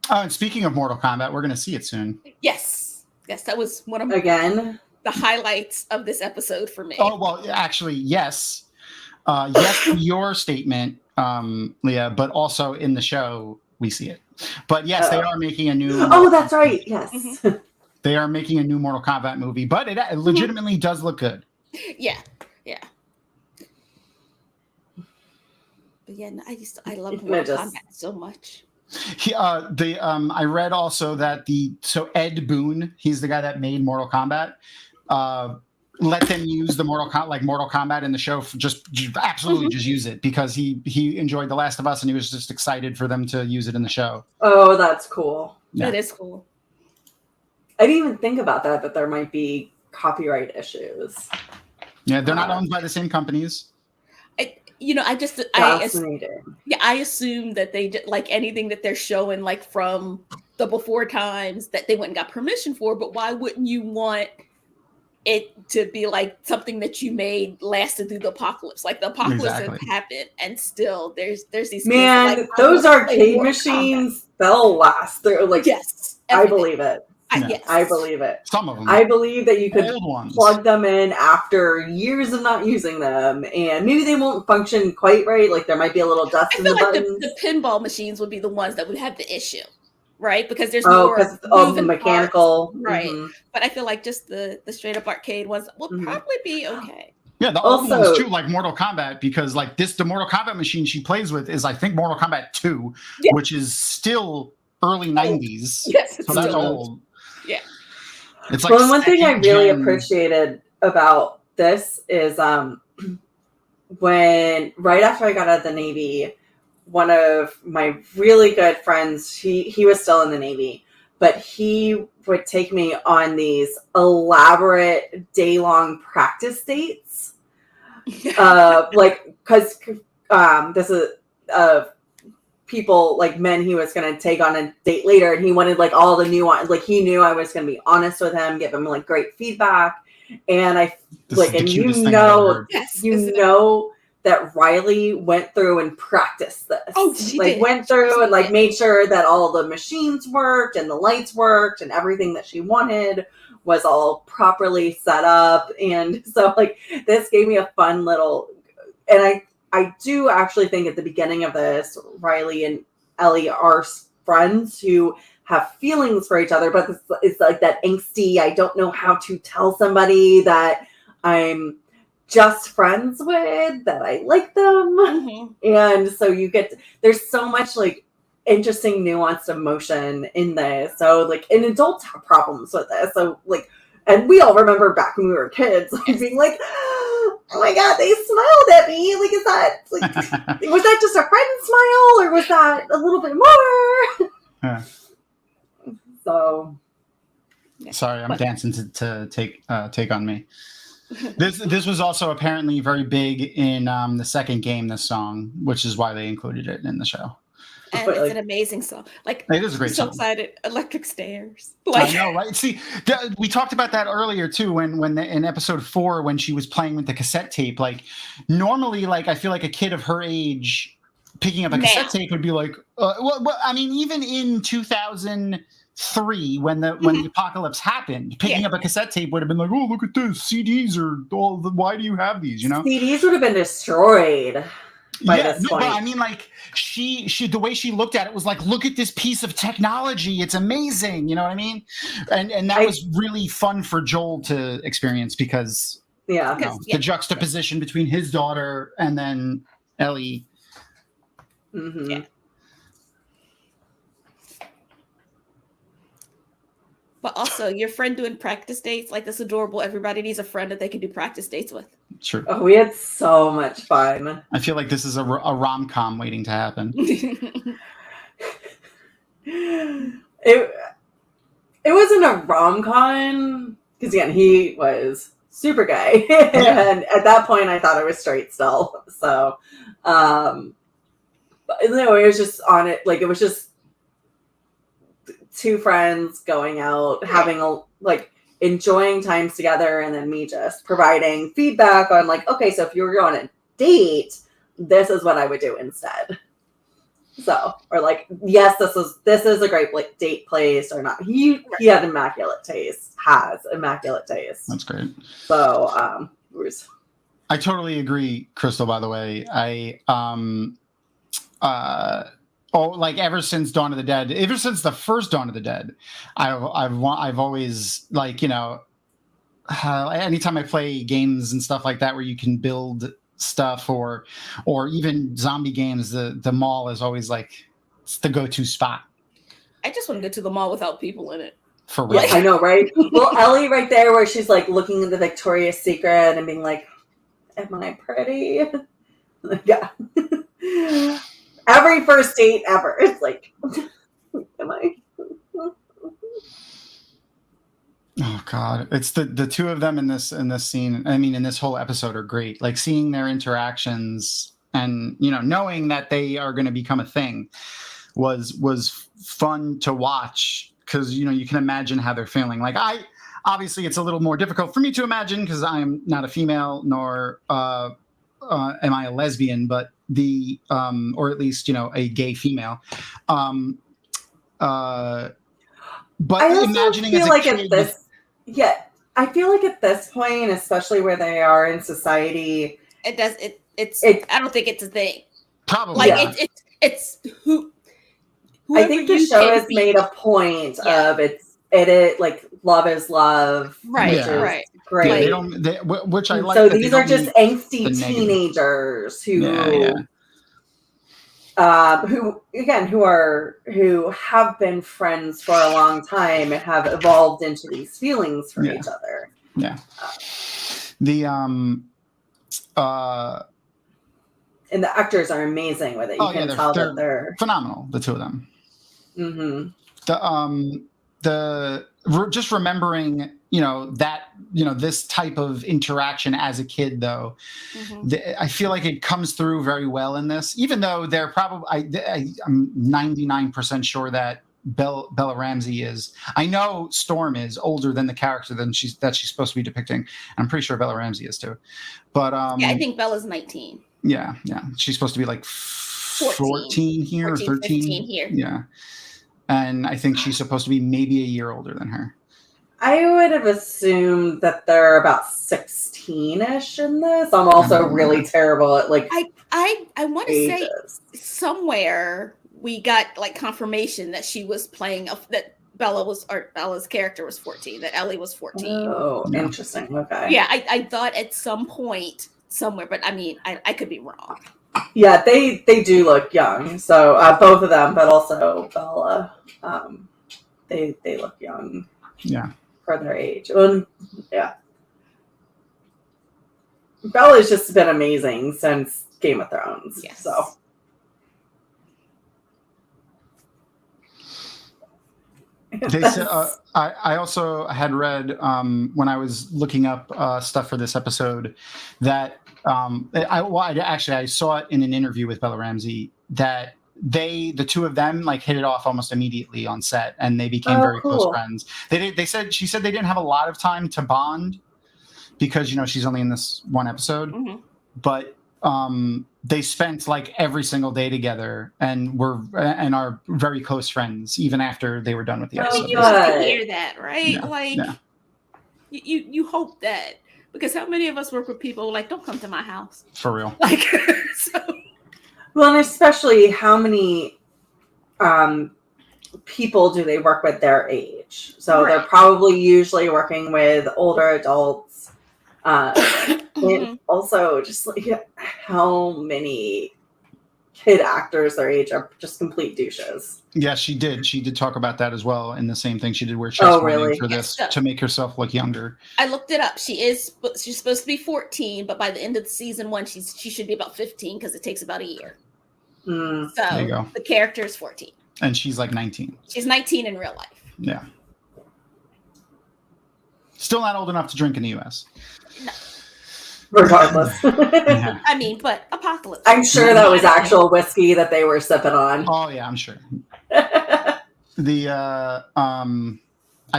Oh, and speaking of Mortal Kombat, we're going to see it soon. Yes, that was one of the highlights of this episode for me. Oh, well, actually, yes. Yes to your statement, Leah, but also in the show, we see it. But yes, they are making a new... Oh, that's right, yes. Mm-hmm. They are making a new Mortal Kombat movie, but it legitimately does look good. Yeah. But yeah, I love Mortal Kombat so much. I read also that Ed Boon, he's the guy that made Mortal Kombat, let them use the Mortal Kombat in the show. Just absolutely just use it because he enjoyed The Last of Us and he was just excited for them to use it in the show. Oh, that's cool. Yeah. That is cool. I didn't even think about that there might be copyright issues. Yeah, they're not owned by the same companies. I assume that they like anything that they're showing like from the before times that they went and got permission for, but why wouldn't you want it to be like something that you made lasted through the apocalypse? Like the apocalypse has happened and still there's these man kids, like, those arcade machines they'll last through like yes everything. I believe it. Yes. I believe it. Some of them. I believe that you could plug them in after years of not using them, and maybe they won't function quite right. Like there might be a little dust in the buttons. The pinball machines would be the ones that would have the issue, right? Because there's more of the mechanical, parts, right? Mm-hmm. But I feel like just the straight up arcade ones will probably be okay. Yeah, the old ones too, like Mortal Kombat, because like the Mortal Kombat machine she plays with is I think Mortal Kombat 2, which is still early 90s. Yes, so that's old. Yeah. It's like one thing I really appreciated about this is when right after I got out of the Navy, one of my really good friends, he was still in the Navy, but he would take me on these elaborate day-long practice dates. Like, because this is people, like men he was going to take on a date later, and he wanted like all the nuance. Like he knew I was going to be honest with him, give him like great feedback. And I like, and you know that Riley went through and practiced this. Oh, she like did. Went through and like made sure that all the machines worked and the lights worked and everything that she wanted was all properly set up. And so like this gave me a fun little, and I do actually think at the beginning of this, Riley and Ellie are friends who have feelings for each other, but it's like that angsty, I don't know how to tell somebody that I'm just friends with, that I like them. Mm-hmm. And so there's so much like interesting nuanced emotion in this. So like, and adults have problems with this. So like, and we all remember back when we were kids, like, being like, oh my God, they smiled at me. Like, is that like, was that just a friend smile, or was that a little bit more? Yeah. So, sorry, I'm dancing to take on me. This was also apparently very big in the second game. This song, which is why they included it in the show. And it's an amazing song. Like, it is a great song. So excited. Electric Stairs. Like, I know, right? See, we talked about that earlier too. When in episode 4, when she was playing with the cassette tape, like normally, like I feel like a kid of her age picking up a cassette tape would be like, well, I mean, even in 2003, when the apocalypse happened, picking up a cassette tape would have been like, oh, look at this, CDs are all. Why do you have these? You know, CDs would have been destroyed. By this point. But I mean, like she the way she looked at it was like, look at this piece of technology, it's amazing, you know what I mean? And that was really fun for Joel to experience because the juxtaposition between his daughter and then Ellie. Mm-hmm. Yeah. But also, your friend doing practice dates, like that's adorable. Everybody needs a friend that they can do practice dates with. Sure. Oh, we had so much fun. I feel like this is a rom-com waiting to happen. It wasn't a rom-com, because again, he was super gay. And at that point, I thought I was straight still. So, but no, it was just on it. Like, it was just two friends going out, having enjoying times together, and then me just providing feedback on like, okay, so if you were on a date, this is what I would do instead. So, or like, yes, this is a great date place, or not. He had immaculate taste. Has immaculate taste. That's great. So, I totally agree, Crystal. By the way, like ever since Dawn of the Dead, ever since the first Dawn of the Dead, I've always like, you know, anytime I play games and stuff like that where you can build stuff or even zombie games, the mall is always like it's the go-to spot. I just want to go to the mall without people in it. For real. I know, right? Well, Ellie right there where she's like looking at the Victoria's Secret and being like, am I pretty? Yeah. Every first date ever. It's like, am I? Oh God. It's the two of them in this scene. I mean, in this whole episode are great. Like seeing their interactions and knowing that they are going to become a thing was fun to watch, because you can imagine how they're feeling. Like, obviously it's a little more difficult for me to imagine because I'm not a female, nor am I a lesbian, but or at least a gay female. But I also imagining feel as a like kid, I feel like at this point, especially where they are in society, I don't think it's a thing. Probably, like it's who. I think the show has made a point of it like love is love, right? Which is right. great. Yeah, which I like. So these are just angsty teenagers who have been friends for a long time and have evolved into these feelings for each other. Yeah. And the actors are amazing with it. You can tell that they're phenomenal, the two of them. Mm-hmm. Just remembering, this type of interaction as a kid, though, I feel like it comes through very well in this. Even though they're probably, I'm 99% sure that Bella Ramsey is. I know Storm is older than the character that she's supposed to be depicting. I'm pretty sure Bella Ramsey is too. But I think Bella's 19. Yeah, she's supposed to be like 14 here, or 13 15 here. Yeah. And I think she's supposed to be maybe a year older than her. I would have assumed that they're about 16-ish in this. I'm also really terrible at I want to say somewhere we got like confirmation that she was playing that Bella's character was 14, that Ellie was 14. Oh, interesting. Okay. Yeah, I thought at some point somewhere, but I mean, I could be wrong. Yeah, they do look young. So both of them, but also Bella, they look young. Yeah, for their age. Yeah, Bella's just been amazing since Game of Thrones. Yes. So. They said, I also had read when I was looking up stuff for this episode that I saw it in an interview with Bella Ramsey that the two of them like hit it off almost immediately on set, and they became very close friends. She said they didn't have a lot of time to bond because she's only in this one episode, but they spent like every single day together and are very close friends even after they were done with the episode. You can hear that, right? You hope that, because how many of us work with people like, don't come to my house for real, Well, and especially how many people do they work with their age? So they're probably usually working with older adults. And also just like how many kid actors their age are just complete douches. Yeah, she did talk about that as well in the same thing she did where she's running for this to make herself look younger. I looked it up. She's supposed to be 14, but by the end of season 1, she should be about 15 because it takes about a year. So there you go. The character is 14. And she's like 19. She's 19 in real life. Yeah. Still not old enough to drink in the US. No. Regardless. Yeah. I mean, but Apocalypse. I'm sure that was actual whiskey that they were sipping on. Oh yeah, I'm sure. I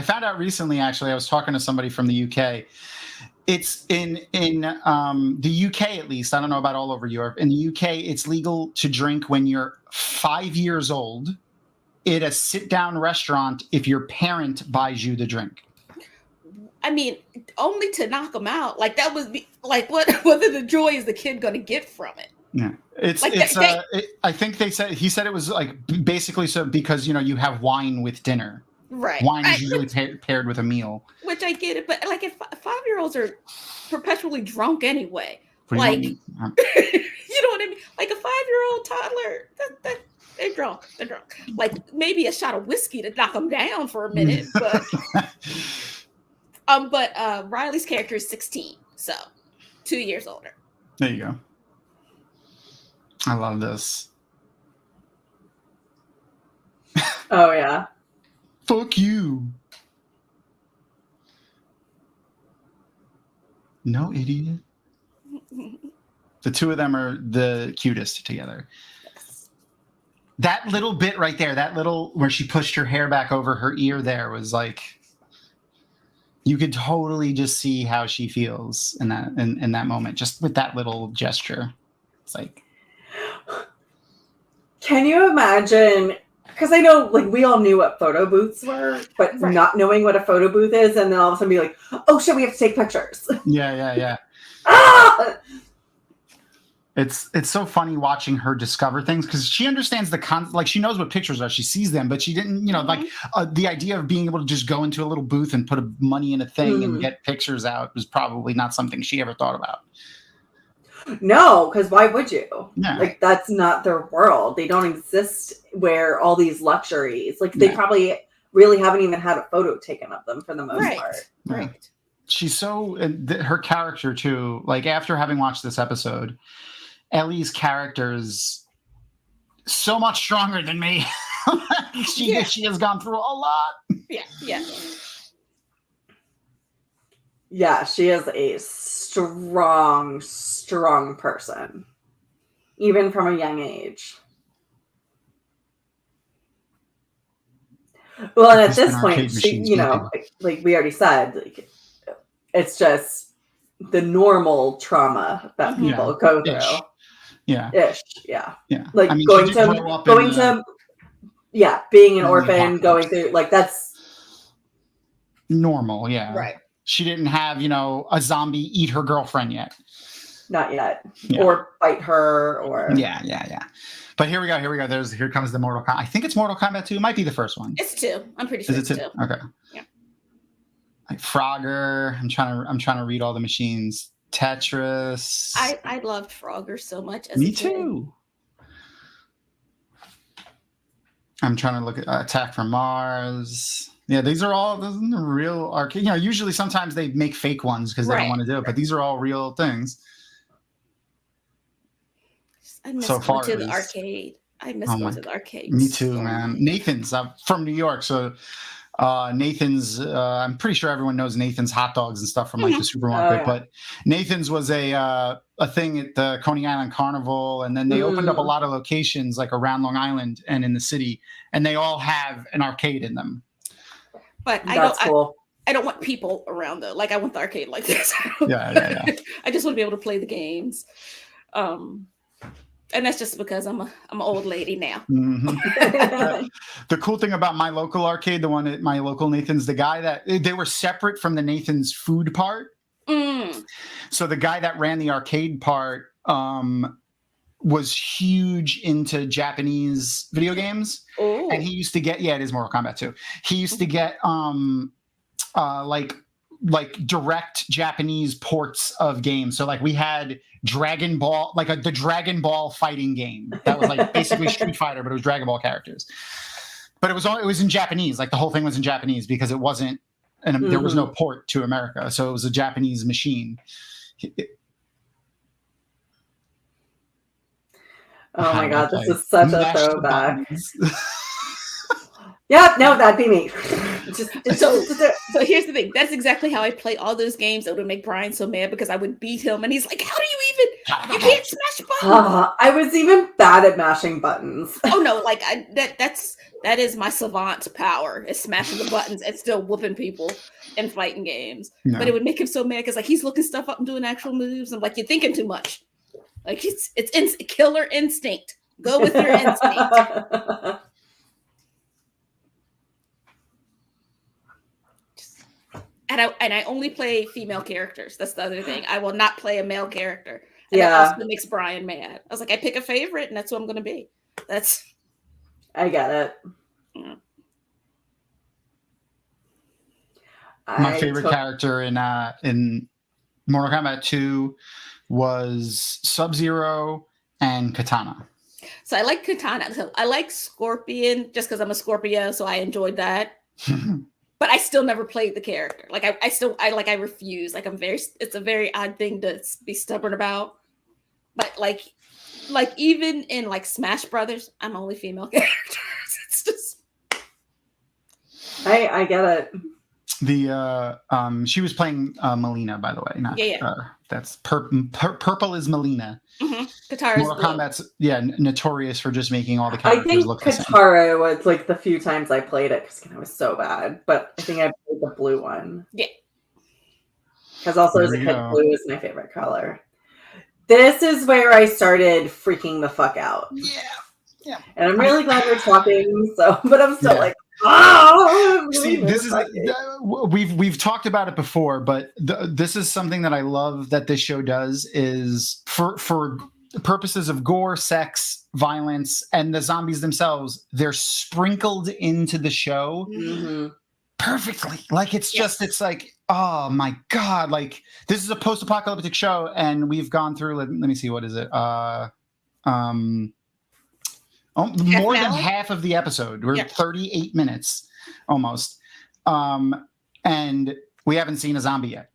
found out recently, actually, I was talking to somebody from the UK. It's in the UK, at least. I don't know about all over Europe. In the UK, it's legal to drink when you're 5 years old at a sit-down restaurant if your parent buys you the drink. I mean, only to knock them out. Like, that would be like, what are the joy is the kid going to get from it? Yeah, I think he said it was like basically so because you have wine with dinner. Right. Wine is usually paired with a meal. Which I get it, but like if 5-year-olds are perpetually drunk anyway, like you know what I mean? Like a 5-year-old toddler, that they're drunk. They're drunk. Like maybe a shot of whiskey to knock them down for a minute, but Riley's character is 16, so 2 years older. There you go. I love this. Oh yeah. Fuck you. No, idiot. The two of them are the cutest together. That little bit right there, that little where she pushed her hair back over her ear there was like, you could totally just see how she feels in that moment, just with that little gesture. It's like, can you imagine? Because I know, like, we all knew what photo booths were, but not knowing what a photo booth is, and then all of a sudden be like, oh shit, we have to take pictures. Yeah. Ah! It's so funny watching her discover things because she understands like she knows what pictures are. She sees them, but she didn't, like the idea of being able to just go into a little booth and put money in a thing and get pictures out was probably not something she ever thought about. No, because why would you? Yeah. Like, that's not their world. They don't exist where all these luxuries. Like, they probably really haven't even had a photo taken of them for the most part. Right. She's so her character too. Like after having watched this episode, Ellie's character is so much stronger than me. She has gone through a lot. Yeah, she is a strong person, even from a young age. Well, and at this point, she, like we already said, like, it's just the normal trauma that people go through. Yeah. Like, I mean, going to being an orphan, going through, like, that's normal. Yeah. Right. She didn't have, a zombie eat her girlfriend yet. Not yet. Yeah. Or bite her or. Yeah. But here we go. Here comes the Mortal Kombat. I think it's Mortal Kombat 2. It might be the first one. It's 2. I'm pretty sure it's 2. Okay. Yeah. Like Frogger. I'm trying to read all the machines. Tetris. I loved Frogger so much as Me a kid. too. I'm trying to look at Attack from Mars. Yeah, these are all real arcade. Usually sometimes they make fake ones because they don't want to do it, but these are all real things. I miss going to the arcade. I miss going to the arcade. Me too, man. Nathan's. I'm from New York, so Nathan's. I'm pretty sure everyone knows Nathan's hot dogs and stuff from like the supermarket. But Nathan's was a thing at the Coney Island Carnival, and then they opened up a lot of locations like around Long Island and in the city, and they all have an arcade in them. But That's cool. I don't want people around though. Like, I want the arcade like this. Yeah. I just want to be able to play the games. And that's just because I'm an old lady now. Mm-hmm. The cool thing about my local arcade, the one at my local Nathan's, the guy that they were separate from the Nathan's food part. So the guy that ran the arcade part was huge into Japanese video games. Ooh. And he used to get, it is Mortal Kombat 2. He used to get like direct Japanese ports of games. So like we had Dragon Ball, like the Dragon Ball fighting game that was like basically Street Fighter, but it was Dragon Ball characters. But it was in Japanese. Like the whole thing was in Japanese because it wasn't, and there was no port to America, so it was a Japanese machine. Oh my god, this is such a throwback. Yeah, no, that'd be me. So here's the thing. That's exactly how I play all those games that would make Brian so mad because I would beat him and he's like, how do you can't smash buttons? I was even bad at mashing buttons. Oh no, like that is my savant power, is smashing the buttons and still whooping people in fighting games. No. But it would make him so mad because like he's looking stuff up and doing actual moves. I'm like, you're thinking too much. Like it's killer instinct. Go with your instinct. And I only play female characters. That's the other thing. I will not play a male character. And that also makes Brian mad. I was like, I pick a favorite, and that's who I'm going to be. I get it. Yeah. My favorite character in Mortal Kombat 2 was Sub-Zero and Katana. So I like Katana. So I like Scorpion just because I'm a Scorpio, so I enjoyed that. But I still never played the character. Like I refuse. Like it's a very odd thing to be stubborn about. But like even in like Smash Brothers, I'm only female characters. It's just. I get it. She was playing Melina, by the way. Not, Yeah. That's purple is Melina. Katara is Mortal blue. Kombat's notorious for just making all the characters look the same. Katara was like the few times I played it because it was so bad. But I think I played the blue one. Yeah. Because also as a kid, blue is my favorite color. This is where I started freaking the fuck out. Yeah. And I'm really glad we're talking. So, but I'm still like, oh. See, this is we've talked about it before, but this is something that I love that this show does is for purposes of gore, sex, violence, and the zombies themselves, they're sprinkled into the show perfectly. Like it's just like, oh my god, like this is a post-apocalyptic show, and we've gone through. Let me see, what is it? More than half of the episode. We're 38 minutes almost. And we haven't seen a zombie yet.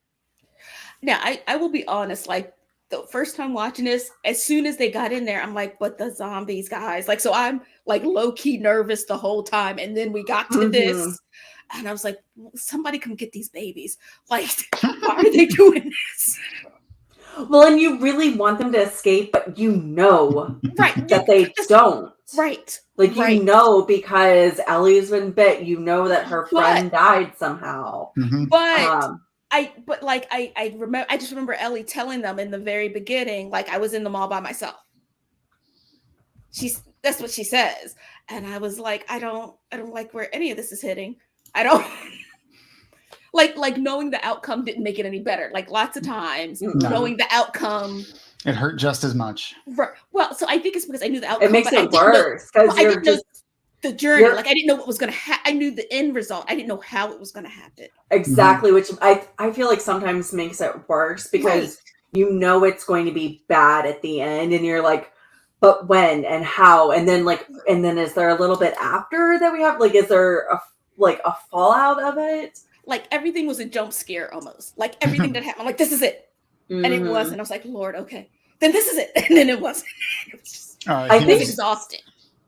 Now, I will be honest, like the first time watching this, as soon as they got in there, I'm like, but the zombies, guys. Like, so I'm like low-key nervous the whole time. And then we got to this. And I was like, somebody come get these babies. Like, why are they doing this? Well, and you really want them to escape, but you know that they don't. Right. Like, you know, because Ellie's been bit, you know that her friend died somehow. But I remember, I just remember Ellie telling them in the very beginning, like I was in the mall by myself. That's what she says. And I was like, I don't like where any of this is hitting. I don't like knowing the outcome didn't make it any better. Like lots of times knowing the outcome, it hurt just as much. Right. Well, so I think it's because I knew the outcome. It makes it worse because you're just the journey. Like I didn't know what was going to happen. I knew the end result. I didn't know how it was going to happen. Exactly, which I feel like sometimes makes it worse because you know it's going to be bad at the end, and you're like, but when and how, and then is there a little bit after that we have? Like, is there a fallout of it? Like everything was a jump scare almost. Like everything that happened. I'm like, this is it. And it wasn't. I was like, Lord, okay. Then this is it. And then it wasn't. It was just, I think it's exhausting.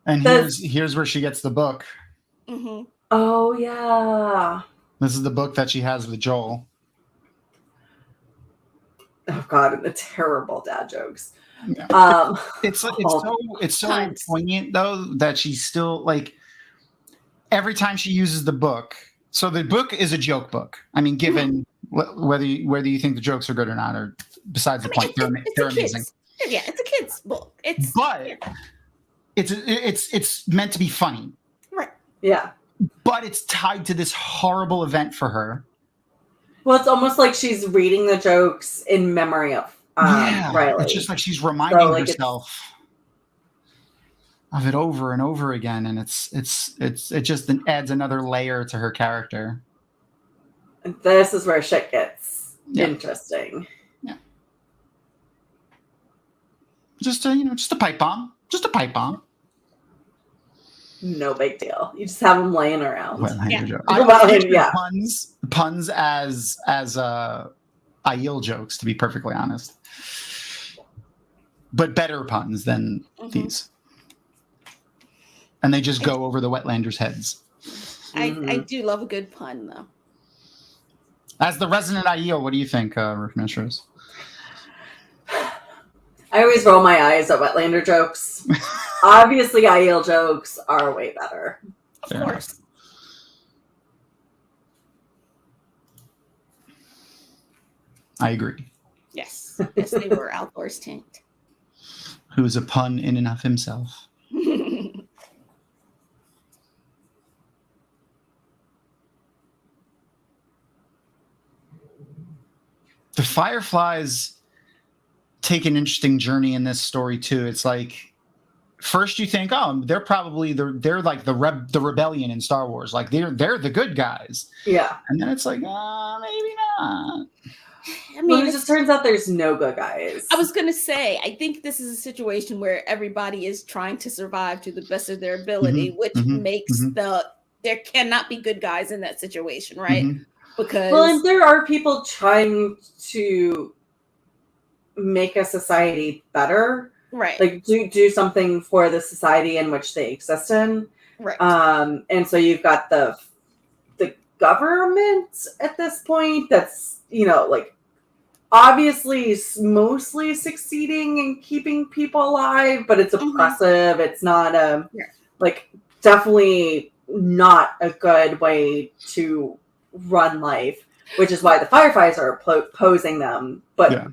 And here's where she gets the book. Oh, yeah. This is the book that she has with Joel. Oh, God. And the terrible dad jokes. Yeah. It's so poignant, though, that she's still like, every time she uses the book. So the book is a joke book. I mean, given whether you think the jokes are good or not, or besides the point, they're amazing. Yeah, it's a kid's book. It's meant to be funny, right? Yeah, but it's tied to this horrible event for her. Well, it's almost like she's reading the jokes in memory of Riley. It's just like she's reminding herself of it over and over again, and it just adds another layer to her character. This is where shit gets interesting. Yeah. Just a pipe bomb. Just a pipe bomb. No big deal. You just have them laying around. Puns as Aiel jokes, to be perfectly honest. But better puns than these. And they just go over the Wetlanders' heads. I do love a good pun, though. As the resident Aiel, what do you think, Ruth Mistress? I always roll my eyes at Wetlander jokes. Obviously, Aiel jokes are way better. Of course. I agree. Yes. Yes, they were Althor's taint. Who's a pun in and of himself. The Fireflies take an interesting journey in this story too. It's like, first you think, oh, they're like the rebellion in Star Wars. Like they're the good guys. Yeah. And then it's like, maybe not. I mean, it just turns out there's no good guys. I was going to say, I think this is a situation where everybody is trying to survive to the best of their ability, which makes there cannot be good guys in that situation, right? Because and there are people trying to make a society better, right? Like do something for the society in which they exist in, right? And so you've got the government at this point that's, like, obviously mostly succeeding in keeping people alive, but it's oppressive. It's not like, definitely not a good way to run life, which is why the firefighters are opposing them. But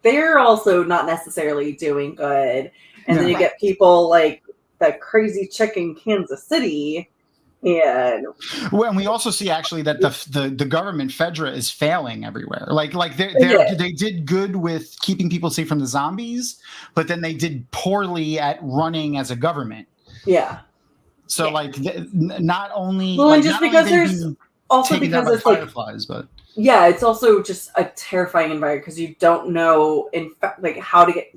they're also not necessarily doing good. And then you get people like that crazy chick in Kansas City. And we also see actually that the government Fedra is failing everywhere. Like they did good with keeping people safe from the zombies, but then they did poorly at running as a government. Yeah. So like not only and just because there's also because it's fireflies, but it's also just a terrifying environment because you don't know how to get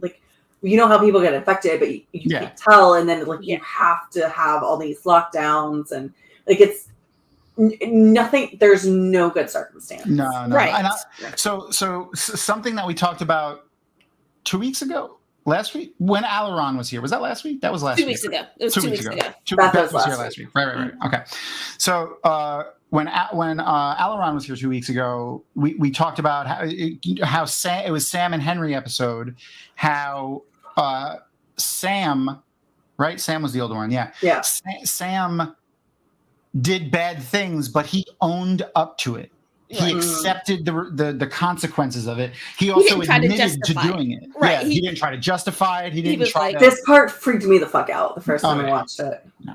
how people get infected, but you can't tell, and then you have to have all these lockdowns, and it's nothing. There's no good circumstance. No. Right. And so something that we talked about 2 weeks ago, last week when Alaron was here. Was that last week? That was last week. 2 weeks ago. It was 2 weeks ago. Beth was here last week. Right. Okay. So when Alaron was here 2 weeks ago, we talked about how Sam, it was Sam and Henry episode, how Sam, right? Sam was the older one. Yeah. Sam did bad things, but he owned up to it. He accepted the consequences of it. He also admitted to doing it. Right. He didn't try to justify it. He didn't try to. This part freaked me the fuck out the first time I watched it. No.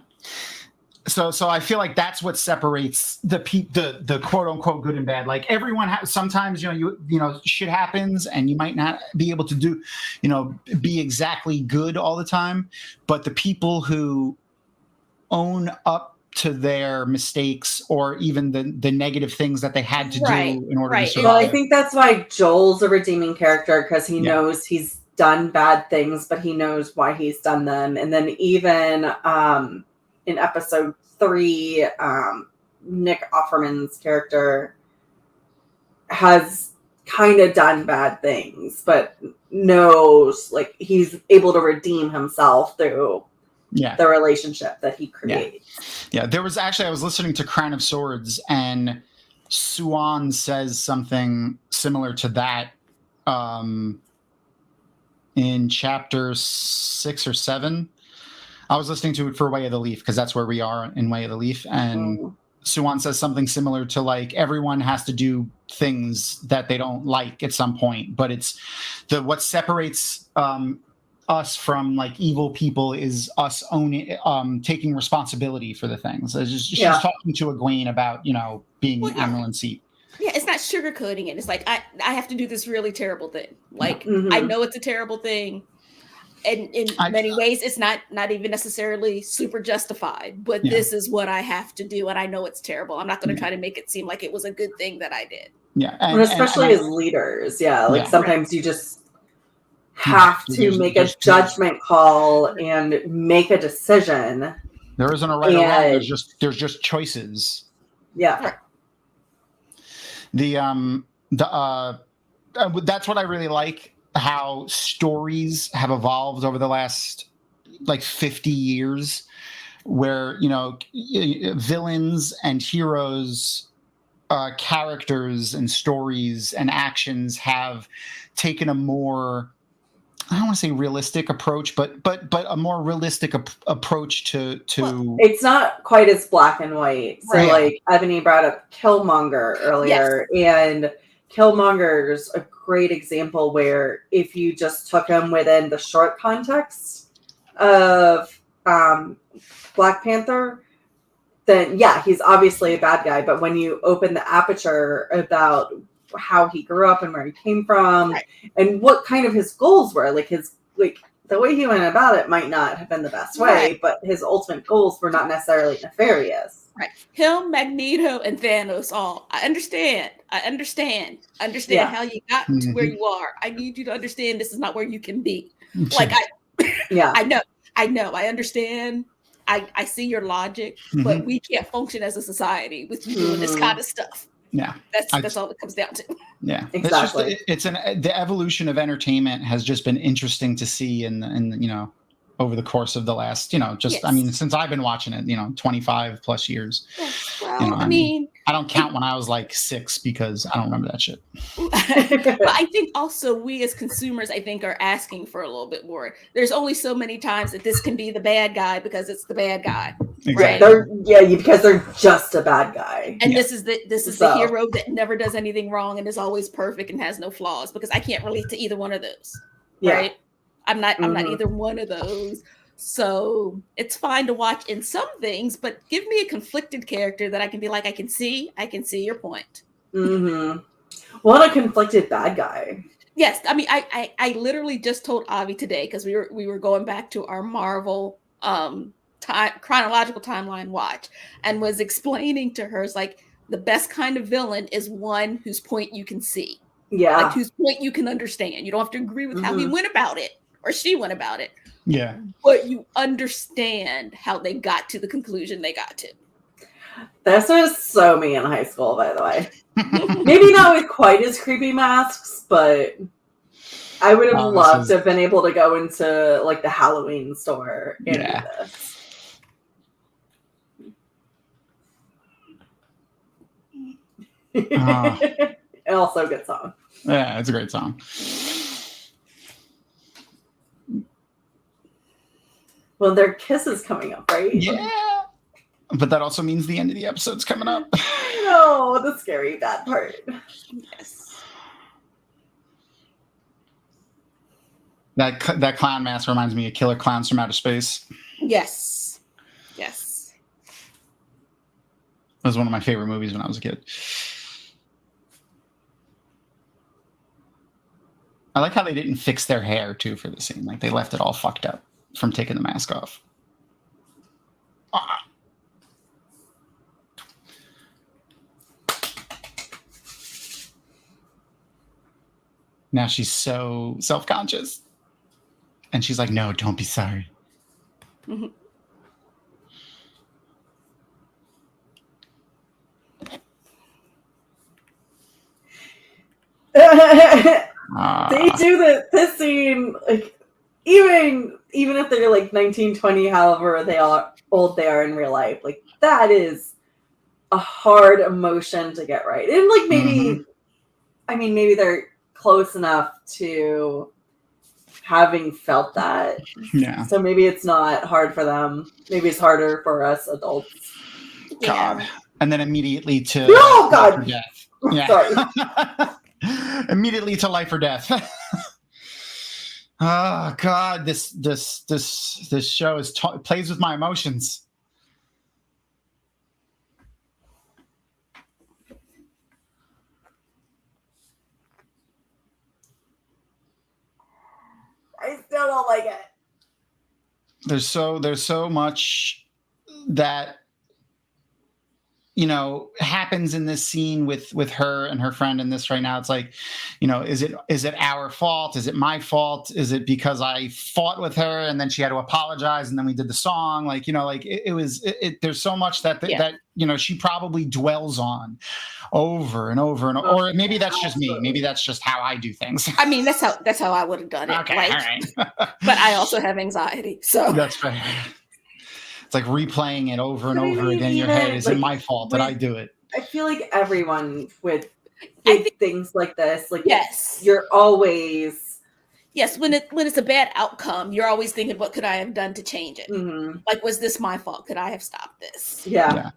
So I feel like that's what separates the quote unquote good and bad. Like everyone sometimes shit happens and you might not be able to do be exactly good all the time, but the people who own up to their mistakes or even the negative things that they had to do in order to survive. Well, I think that's why Joel's a redeeming character, because he knows he's done bad things, but he knows why he's done them. And then even in episode 3, Nick Offerman's character has kind of done bad things, but knows he's able to redeem himself through the relationship that he creates. Yeah, there was actually, I was listening to Crown of Swords, and Suan says something similar to that in chapter 6 or 7. I was listening to it for Way of the Leaf because that's where we are in Way of the Leaf, and Suan says something similar to everyone has to do things that they don't like at some point, but it's what separates us from evil people is us owning, taking responsibility for the things. She's talking to Egwene about being Amerlin's seat. Yeah, it's not sugarcoating it. It's I have to do this really terrible thing. I know it's a terrible thing, and in many ways, it's not even necessarily super justified. But this is what I have to do, and I know it's terrible. I'm not going to try to make it seem like it was a good thing that I did. Yeah, and especially as leaders, sometimes you just have to make a judgment call and make a decision. There isn't a right or wrong. There's just choices. Yeah. That's what I really like, how stories have evolved over the last 50 years, where villains and heroes, characters and stories and actions have taken a more, I don't want to say realistic approach, but a more realistic approach to. It's not quite as black and white. So Ebony brought up Killmonger earlier, and Killmonger's a great example where if you just took him within the short context of Black Panther, then he's obviously a bad guy. But when you open the aperture about how he grew up and where he came from and what kind of his goals were, the way he went about it might not have been the best way, but his ultimate goals were not necessarily nefarious. Right. Him, Magneto, and Thanos all. I understand how you got to where you are. I need you to understand this is not where you can be. I know. I understand. I see your logic, but we can't function as a society with you doing this kind of stuff. Yeah, that's all it comes down to. Yeah, exactly. The evolution of entertainment has just been interesting to see in over the course of the last I mean, since I've been watching it 25 plus years. Yes. Well, I mean I don't count when I was like 6 because I don't remember that shit. But I think also we as consumers, I think, are asking for a little bit more. There's only so many times that this can be the bad guy because it's the bad guy. Exactly. Right? Because they're just a bad guy. And this is the hero that never does anything wrong and is always perfect and has no flaws, because I can't relate to either one of those. Right? I'm not either one of those. So it's fine to watch in some things, but give me a conflicted character that I can be like, I can see your point. Mm-hmm. What a conflicted bad guy. Yes, I mean, I literally just told Avi today, because we were going back to our Marvel chronological timeline watch, and was explaining to her, it's like, the best kind of villain is one whose point you can see. Yeah. Like whose point you can understand. You don't have to agree with how he went about it or she went about it. Yeah. But you understand how they got to the conclusion they got to. This was so me in high school, by the way. Maybe not with quite as creepy masks, but I would have loved to have been able to go into like the Halloween store and do this. Also a good song. Yeah, it's a great song. Well, their kiss is coming up, right? Yeah. But that also means the end of the episode's coming up. No, the scary bad part. Yes. That clown mask reminds me of Killer Clowns from Outer Space. Yes. Yes. It was one of my favorite movies when I was a kid. I like how they didn't fix their hair, too, for the scene. Like, they left it all fucked up from taking the mask off. Now she's so self-conscious. And she's like, no, don't be sorry. Mm-hmm. They do this scene, like, even if they're like 19, 20, however old they are in real life, like, that is a hard emotion to get right. And like, maybe I mean, maybe they're close enough to having felt that. Yeah. So maybe it's not hard for them. Maybe it's harder for us adults. God. Yeah. And then immediately to God. life or death. Yeah. Sorry. Immediately to life or death. Oh God, this show plays with my emotions. I still don't like it. There's so much that, you know, happens in this scene with her and her friend in this right now. It's like, you know, is it our fault? Is it my fault? Is it because I fought with her and then she had to apologize and then we did the song? Like, you know, like there's so much that you know, she probably dwells on over and over and over. Or maybe that's just me. Maybe that's just how I do things. I mean, that's how I would have done it. Okay, like, all right. But I also have anxiety, so That's fair. It's like replaying it over and over again in your head. Is it my fault? Did I do it? I feel like everyone with big things like this, like, yes, you're always when it's a bad outcome, you're always thinking, what could I have done to change it? Mm-hmm. Like, was this my fault? Could I have stopped this? Yeah.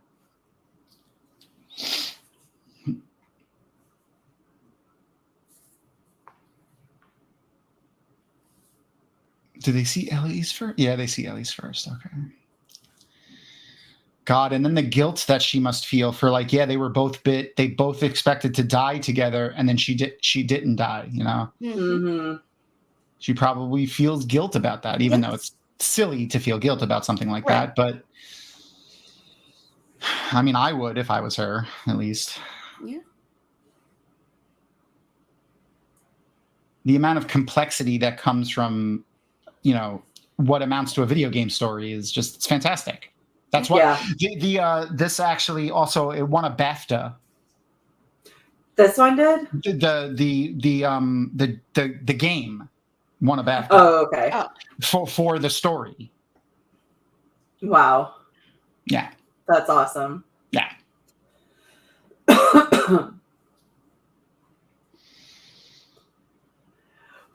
Do they see Ellie's first? Yeah, they see Ellie's first. Okay. God, and then the guilt that she must feel for, like, yeah, they were both bit. They both expected to die together, and then she didn't die. You know. Mm-hmm. She probably feels guilt about that, even though it's silly to feel guilt about something like that. But I mean, I would if I was her, at least. Yeah. The amount of complexity that comes from, you know, what amounts to a video game story is just, it's fantastic. That's why this actually also, it won a BAFTA. This one did? The game won a BAFTA. Oh, okay. For the story. Wow. Yeah. That's awesome. Yeah.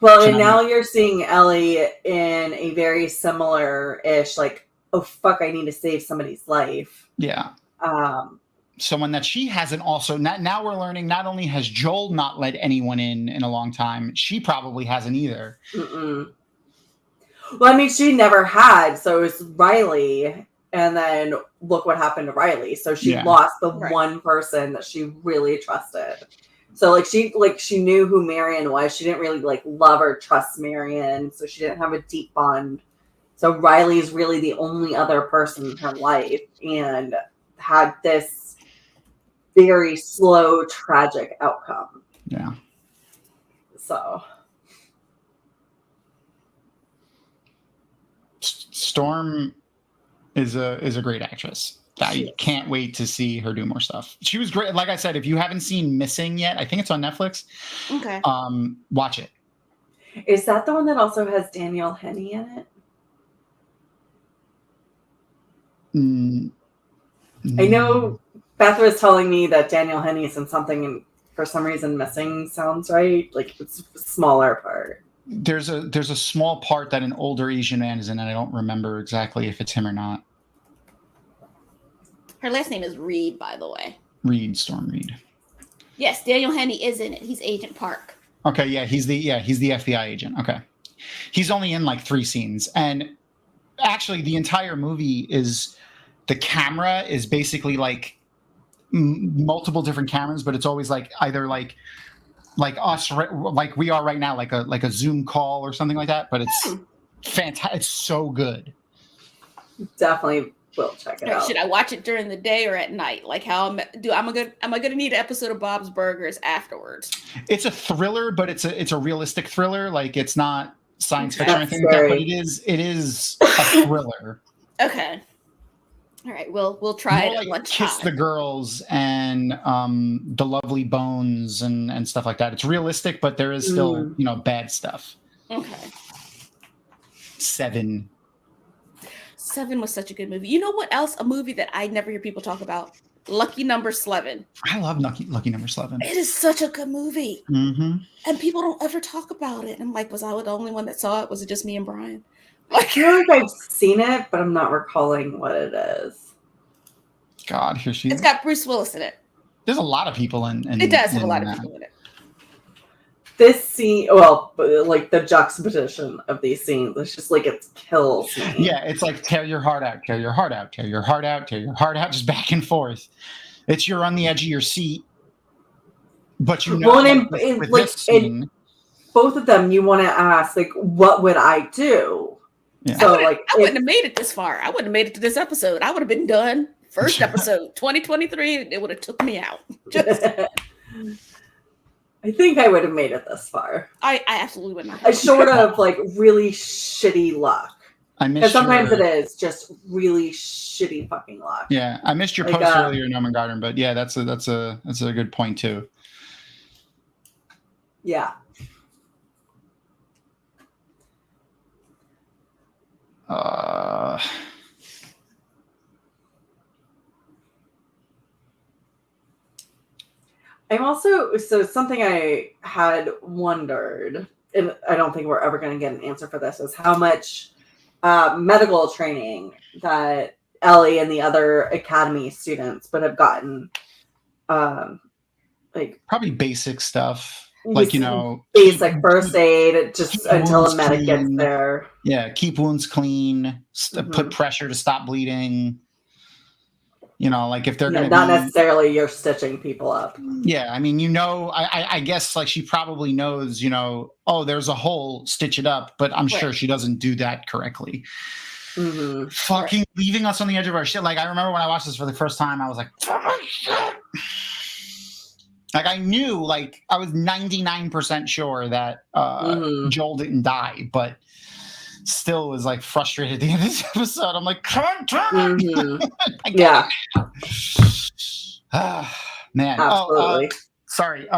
Well, and now you're seeing Ellie in a very similar-ish, like, oh, fuck, I need to save somebody's life. Yeah. Someone that she hasn't also... Now we're learning not only has Joel not let anyone in a long time, she probably hasn't either. Mm-mm. Well, I mean, she never had, so it was Riley, and then look what happened to Riley. So she lost the one person that she really trusted. So she knew who Marion was. She didn't really love or trust Marion, so she didn't have a deep bond. So Riley's really the only other person in her life, and had this very slow, tragic outcome. Yeah. So Storm is a great actress. I can't wait to see her do more stuff. She was great. Like I said, if you haven't seen Missing yet, I think it's on Netflix. Okay. Watch it. Is that the one that also has Daniel Henney in it? I know Beth was telling me that Daniel Henney's in something, and for some reason Missing sounds right. Like, it's a smaller part. There's a small part that an older Asian man is in, and I don't remember exactly if it's him or not. Her last name is Reed, by the way. Storm Reed. Yes, Daniel Henney is in it. He's Agent Park. Okay, yeah, he's the FBI agent. Okay. He's only in 3 scenes. And actually the entire movie is, the camera is basically multiple different cameras, but it's always either like us, like we are right now, like a Zoom call or something like that. But it's fantastic. It's so good. Definitely will check it out. Should I watch it during the day or at night? Like, am I gonna need an episode of Bob's Burgers afterwards? It's a thriller, but it's a realistic thriller. Like, it's not science fiction or anything like that, but it is a thriller. Okay. All right, we'll try it at lunchtime. Kiss the Girls and The Lovely Bones and stuff like that. It's realistic, but there is still bad stuff. Okay. 7 was such a good movie. You know what else? A movie that I never hear people talk about. Lucky Number 11. I love Lucky Number 11. It is such a good movie. Mm-hmm. And people don't ever talk about it. I'm like, was I the only one that saw it? Was it just me and Brian? I feel like I've seen it, but I'm not recalling what it is. God, here she is. It's got Bruce Willis in it. There's a lot of people in it does have a lot of people in it. This scene, well, the juxtaposition of these scenes, it's just it kills me. Yeah, it's like tear your heart out, tear your heart out, tear your heart out, tear your heart out, just back and forth. It's you're on the edge of your seat, but both of them, you want to ask, what would I do? Yeah. So, I wouldn't have made it this far. I wouldn't have made it to this episode. I would have been done. First episode, 2023, it would have took me out. I think I would have made it this far. I absolutely would not. Short of really shitty luck. Sometimes it is just really shitty fucking luck. Yeah, I missed your post earlier, Norman Garden, but yeah, that's a good point too. Yeah. I'm also, something I had wondered, and I don't think we're ever going to get an answer for this, is how much medical training that Ellie and the other academy students would have gotten. Probably basic stuff. Basic first aid, just until a medic gets there. Yeah, keep wounds clean, put pressure to stop bleeding. If they're going to not necessarily you're stitching people up. Yeah, I mean, I guess she probably knows, there's a hole, stitch it up, but I'm sure she doesn't do that correctly. Mm-hmm. Fucking leaving us on the edge of our shit. I remember when I watched this for the first time, I was like, oh, shit. I knew, I was 99% sure that Joel didn't die, but still was frustrated at the end of this episode. I'm like, come on. Mm-hmm. Yeah. Man. Absolutely. Sorry.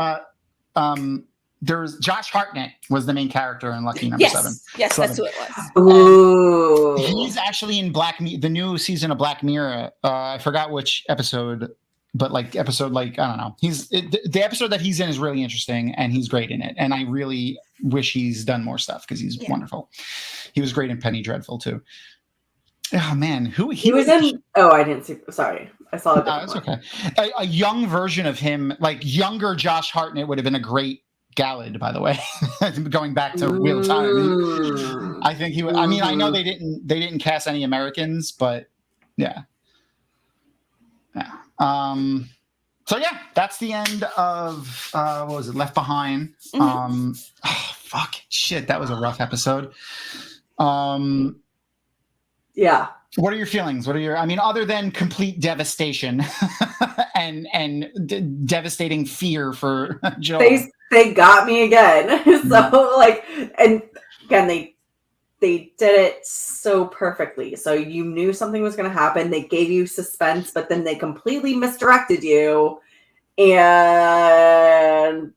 There's Josh Hartnett was the main character in Lucky Number 7. Yes, that's who it was. Ooh. He's actually in the new season of Black Mirror. I forgot which episode like episode, like, I don't know, the episode that he's in is really interesting, and he's great in it, and I really wish he's done more stuff because he's wonderful. He was great in Penny Dreadful too. Oh man, he was in? Oh, I didn't see. Sorry, I saw it. It's okay. A young version of him, like younger Josh Hartnett, would have been a great Gallad, by the way. Going back to Wheel of Time, I think he would. I mean, I know they didn't cast any Americans, but yeah. So yeah, that's the end of what was it? Left Behind. Fuck, shit, that was a rough episode. Yeah. What are your feelings? I mean, other than complete devastation and devastating fear for Joel. They got me again. So and again, they did it so perfectly. So you knew something was going to happen. They gave you suspense, but then they completely misdirected you and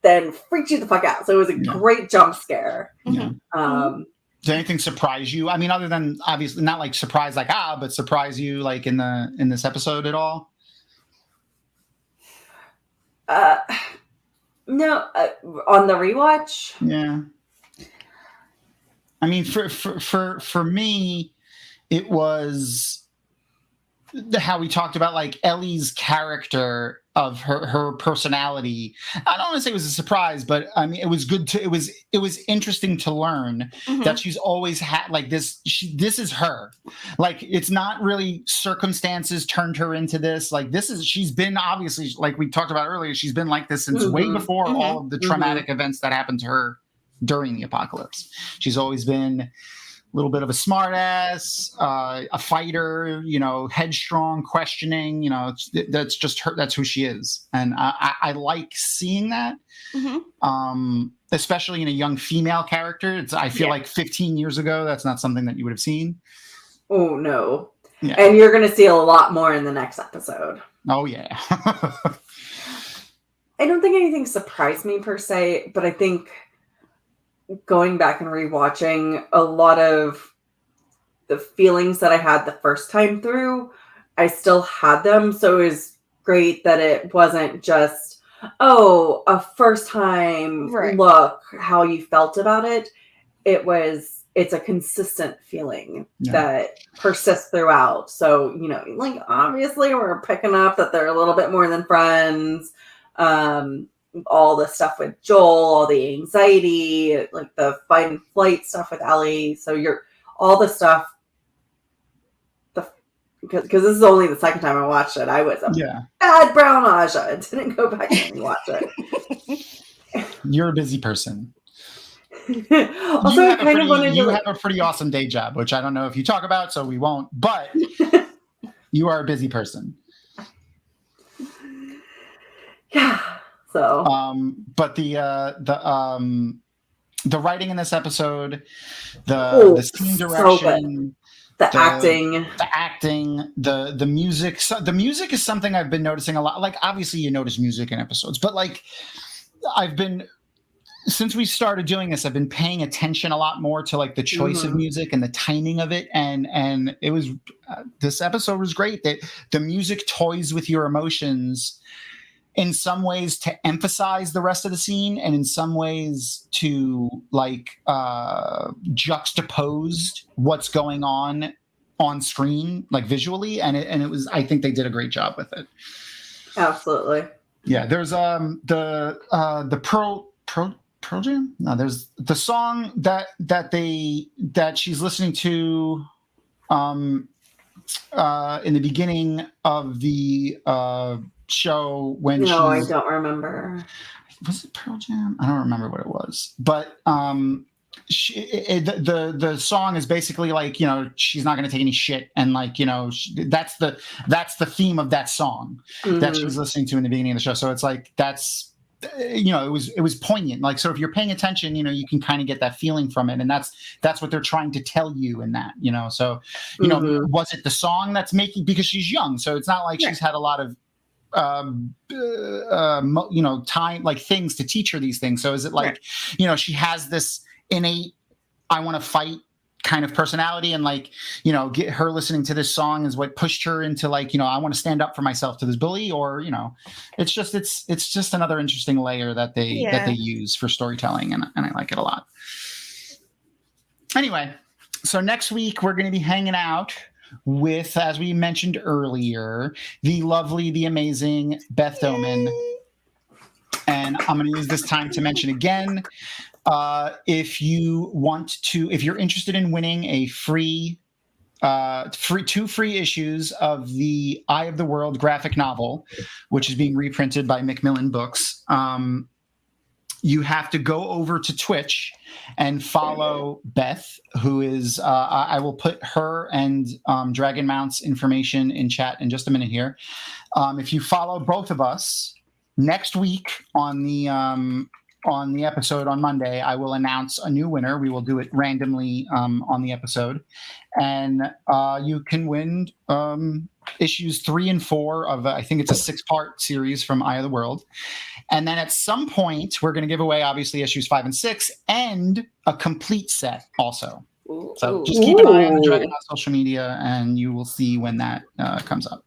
then freaked you the fuck out. So it was a great jump scare. Yeah. Did anything surprise you? I mean, other than obviously not like surprise, like but surprise you like in this episode at all? No, on the rewatch. Yeah. I mean, for me, it was how we talked about like Ellie's character of her personality. I don't want to say it was a surprise, but I mean, it was good it was interesting to learn that she's always had like this. This is her. Like, it's not really circumstances turned her into this. Like, she's been obviously, like we talked about earlier, she's been like this since way before all of the traumatic events that happened to her during the apocalypse. She's always been a little bit of a smart ass, a fighter, headstrong, questioning, that's just her. That's who she is. And I like seeing that, especially in a young female character. I feel like 15 years ago, that's not something that you would have seen. Oh, no. Yeah. And you're going to see a lot more in the next episode. Oh, yeah. I don't think anything surprised me per se, but I think going back and rewatching, a lot of the feelings that I had the first time through, I still had them. So it was great that it wasn't just, a first time look, how you felt about it. It's a consistent feeling that persists throughout. So, like, obviously we're picking up that they're a little bit more than friends. All the stuff with Joel, all the anxiety, like the fight and flight stuff with Ellie. So all the stuff, because this is only the second time I watched it. I was a bad brown Aja and didn't go back and watch it. You're a busy person. Also, I kind of wanted to have a pretty awesome day job, which I don't know if you talk about, so we won't. But you are a busy person. Yeah. So, but the writing in this episode, the scene direction, the acting, the music. So the music is something I've been noticing a lot. Like, obviously, you notice music in episodes, but like, since we started doing this, I've been paying attention a lot more to like the choice of music and the timing of it, and it was this episode was great. That the music toys with your emotions. In some ways to emphasize the rest of the scene, and in some ways to like juxtapose what's going on screen, like visually, and it was. I think they did a great job with it. Absolutely. Yeah, there's the Pearl Jam. No, there's the song that she's listening to in the beginning of the show when I don't remember. Was it Pearl Jam? I don't remember what it was, but the song is basically like, she's not going to take any shit, and like, that's the theme of that song that she's listening to in the beginning of the show. So it's like that's it was poignant. Like, so if you're paying attention, you can kind of get that feeling from it, and that's what they're trying to tell you in that. So was it the song that's making, because she's young, so it's not like she's had a lot of time, like things to teach her these things. So is it like she has this innate I want to fight kind of personality, and like, you know, get her listening to this song is what pushed her into like, you know, I want to stand up for myself to this bully, or, you know, it's just another interesting layer that they use for storytelling, and I like it a lot. Anyway, so next week we're going to be hanging out with, as we mentioned earlier, the lovely, the amazing Beth Doman. And I'm going to use this time to mention again, if you're interested in winning a two free issues of the Eye of the World graphic novel, which is being reprinted by Macmillan Books, you have to go over to Twitch and follow Beth, who is, I will put her and Dragon Mount's information in chat in just a minute here. If you follow both of us, next week on the episode on Monday, I will announce a new winner. We will do it randomly on the episode. And you can win issues 3 and 4 of, I think it's a 6-part series from Eye of the World. And then at some point, we're going to give away, obviously, issues 5 and 6 and a complete set also. So just keep an eye on the Dragon Mount social media, and you will see when that comes up.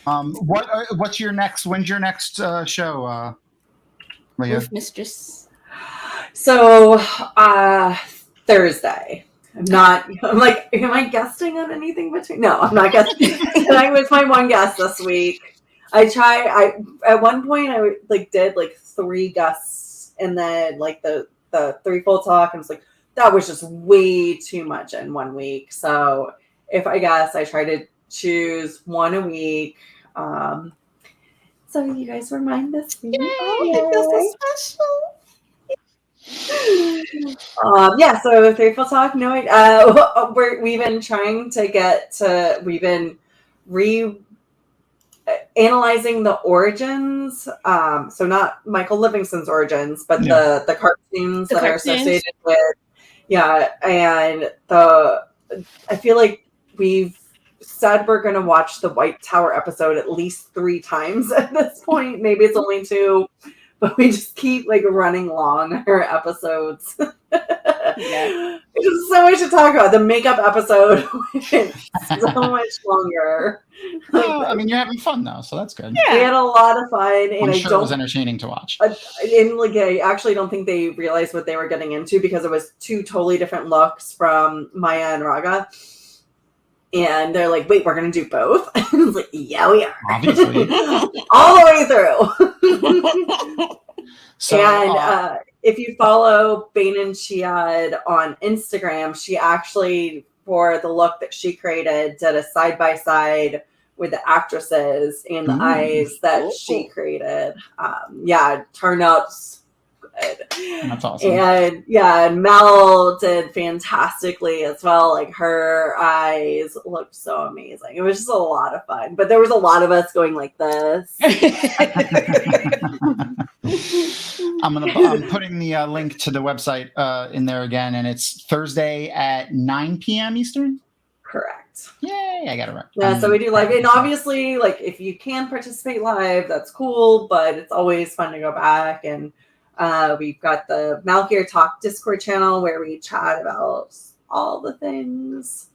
When's your next show, Leah? Roof Mistress. So Thursday. I'm like, am I guesting on anything between? No, I'm not guesting. I was my one guest this week. At one point I did 3 guests, and then the 3 full talk, and it's like, that was just way too much in 1 week. So if I guess, I try to choose 1 a week. So you guys were mine this week. Yay! It feels so special. So 3 full talk. No, we've been trying to we've been analyzing the origins. So not Michael Livingston's origins, but the cartoons that are associated with. Yeah, and I feel like we've said we're going to watch the White Tower episode at least 3 times at this point. Maybe it's only 2, but we just keep running long our episodes. Yeah. There's so much to talk about. The makeup episode went so much longer. I mean, you're having fun though, so that's good. Yeah. We had a lot of fun, and I'm sure it was entertaining to watch. I actually don't think they realized what they were getting into, because it was 2 totally different looks from Maya and Raga. And they're like, wait, we're going to do both? I was like, yeah, we are. Obviously. All the way through. And if you follow Bain and Chiad on Instagram, she actually, for the look that she created, did a side-by-side with the actresses and the eyes that she created. It turned out good. That's awesome. And Mel did fantastically as well. Her eyes looked so amazing. It was just a lot of fun. But there was a lot of us going like this. I'm putting the link to the website in there again, and it's Thursday at 9 p.m. Eastern. Correct. Yay, I got it right. Yeah, so we do live, and obviously, if you can participate live, that's cool. But it's always fun to go back, and we've got the Malkier Talk Discord channel where we chat about all the things.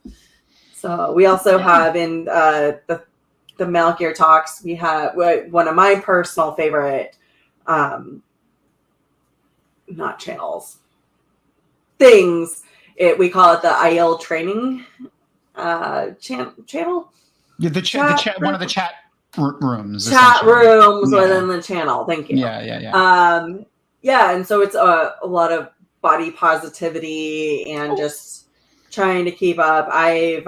So we also have in the Malkier Talks, we have one of my personal favorite. Not channels, things. We call it the IL training channel. Yeah, one of the chat rooms. Chat rooms within the channel. Thank you. Yeah. And so it's a lot of body positivity and just trying to keep up. I've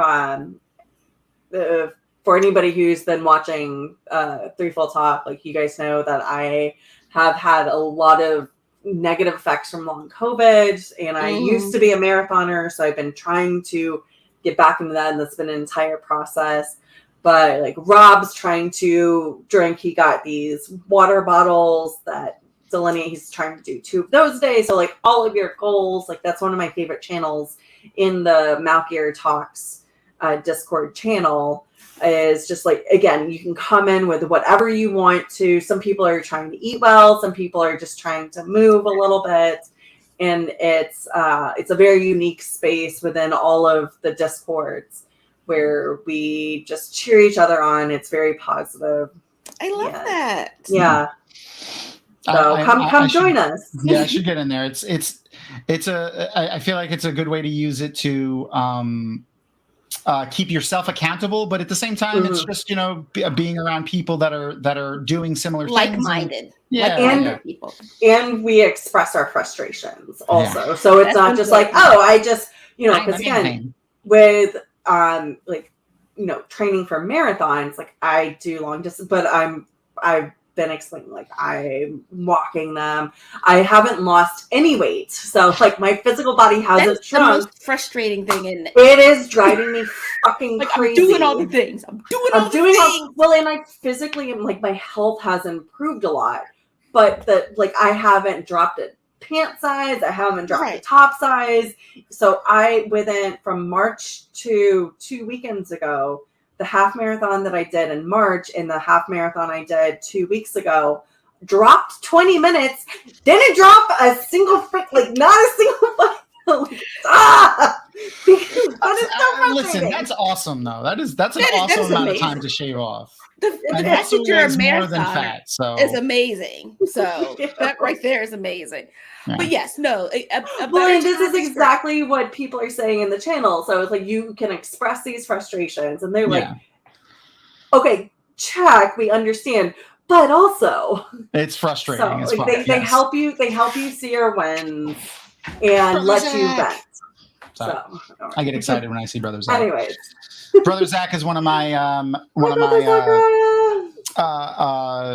for anybody who's been watching 3 Full Talk, you guys know that I have had a lot of negative effects from long COVID, and I used to be a marathoner, so I've been trying to get back into that, and that's been an entire process. But Rob's trying to drink, he got these water bottles that delineate, he's trying to do 2 of those days. So all of your goals, that's one of my favorite channels in the Malkier Talks Discord channel. Is just again, you can come in with whatever you want to. Some people are trying to eat well. Some people are just trying to move a little bit. and it's a very unique space within all of the Discords where we just cheer each other on. It's very positive. I love that. Yeah. So come join us. Yeah, I should get in there. I feel like it's a good way to use it to keep yourself accountable, but at the same time, it's just being around people that are doing similar things, like-minded, people, and we express our frustrations also. Yeah. So it's not just like, I just because again with training for marathons, like I do long distance, but I've been explaining, like I'm walking them. I haven't lost any weight, so like my physical body hasn't shrunk. The most frustrating thing, in it is driving me fucking crazy. I'm doing all the things. Well, and I physically am like, my health has improved a lot, but I haven't dropped it pant size. I haven't dropped the top size. So from March to 2 weekends ago, the half marathon that I did in March and the half marathon I did 2 weeks ago, dropped 20 minutes, didn't drop a single not a single Listen, that's awesome though. That's an awesome amount of time to shave off. The fact that you're a marathoner is amazing. So that right there is amazing. Yeah. But yes, no. And this is exactly what people are saying in the channel. So it's like you can express these frustrations, and they're like, "Okay, check, we understand." But also, it's frustrating. So they help you. They help you see your wins and let you vent. So I get excited when I see Brother Zach. Anyways, Brother Zach is one of my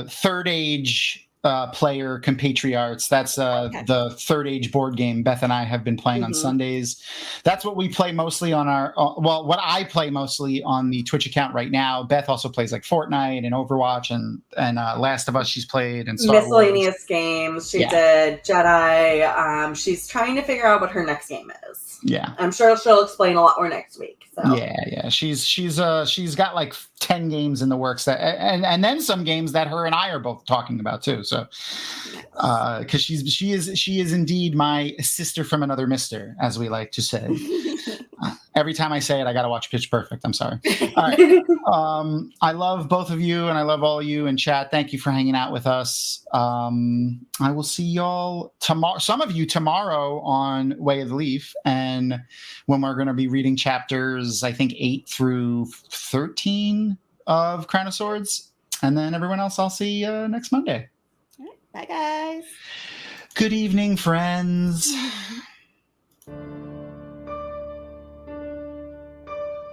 third age player compatriots. That's the third age board game Beth and I have been playing on Sundays. That's what we play mostly on our what I play mostly on the Twitch account right now. Beth also plays like Fortnite and Overwatch and Last of Us she's played, and Star miscellaneous Wars. Games. She did Jedi. She's trying to figure out what her next game is. Yeah, I'm sure she'll explain a lot more next week. So. Yeah. She's got like 10 games in the works and then some games that her and I are both talking about too. So, because she is indeed my sister from another mister, as we like to say. Every time I say it, I got to watch Pitch Perfect. I'm sorry. All right. I love both of you, and I love all of you in chat. Thank you for hanging out with us. I will see y'all tomorrow. Some of you tomorrow on Way of the Leaf, and when we're going to be reading chapters, I think 8 through 13 of Crown of Swords, and then everyone else I'll see next Monday. All right. Bye, guys. Good evening, friends.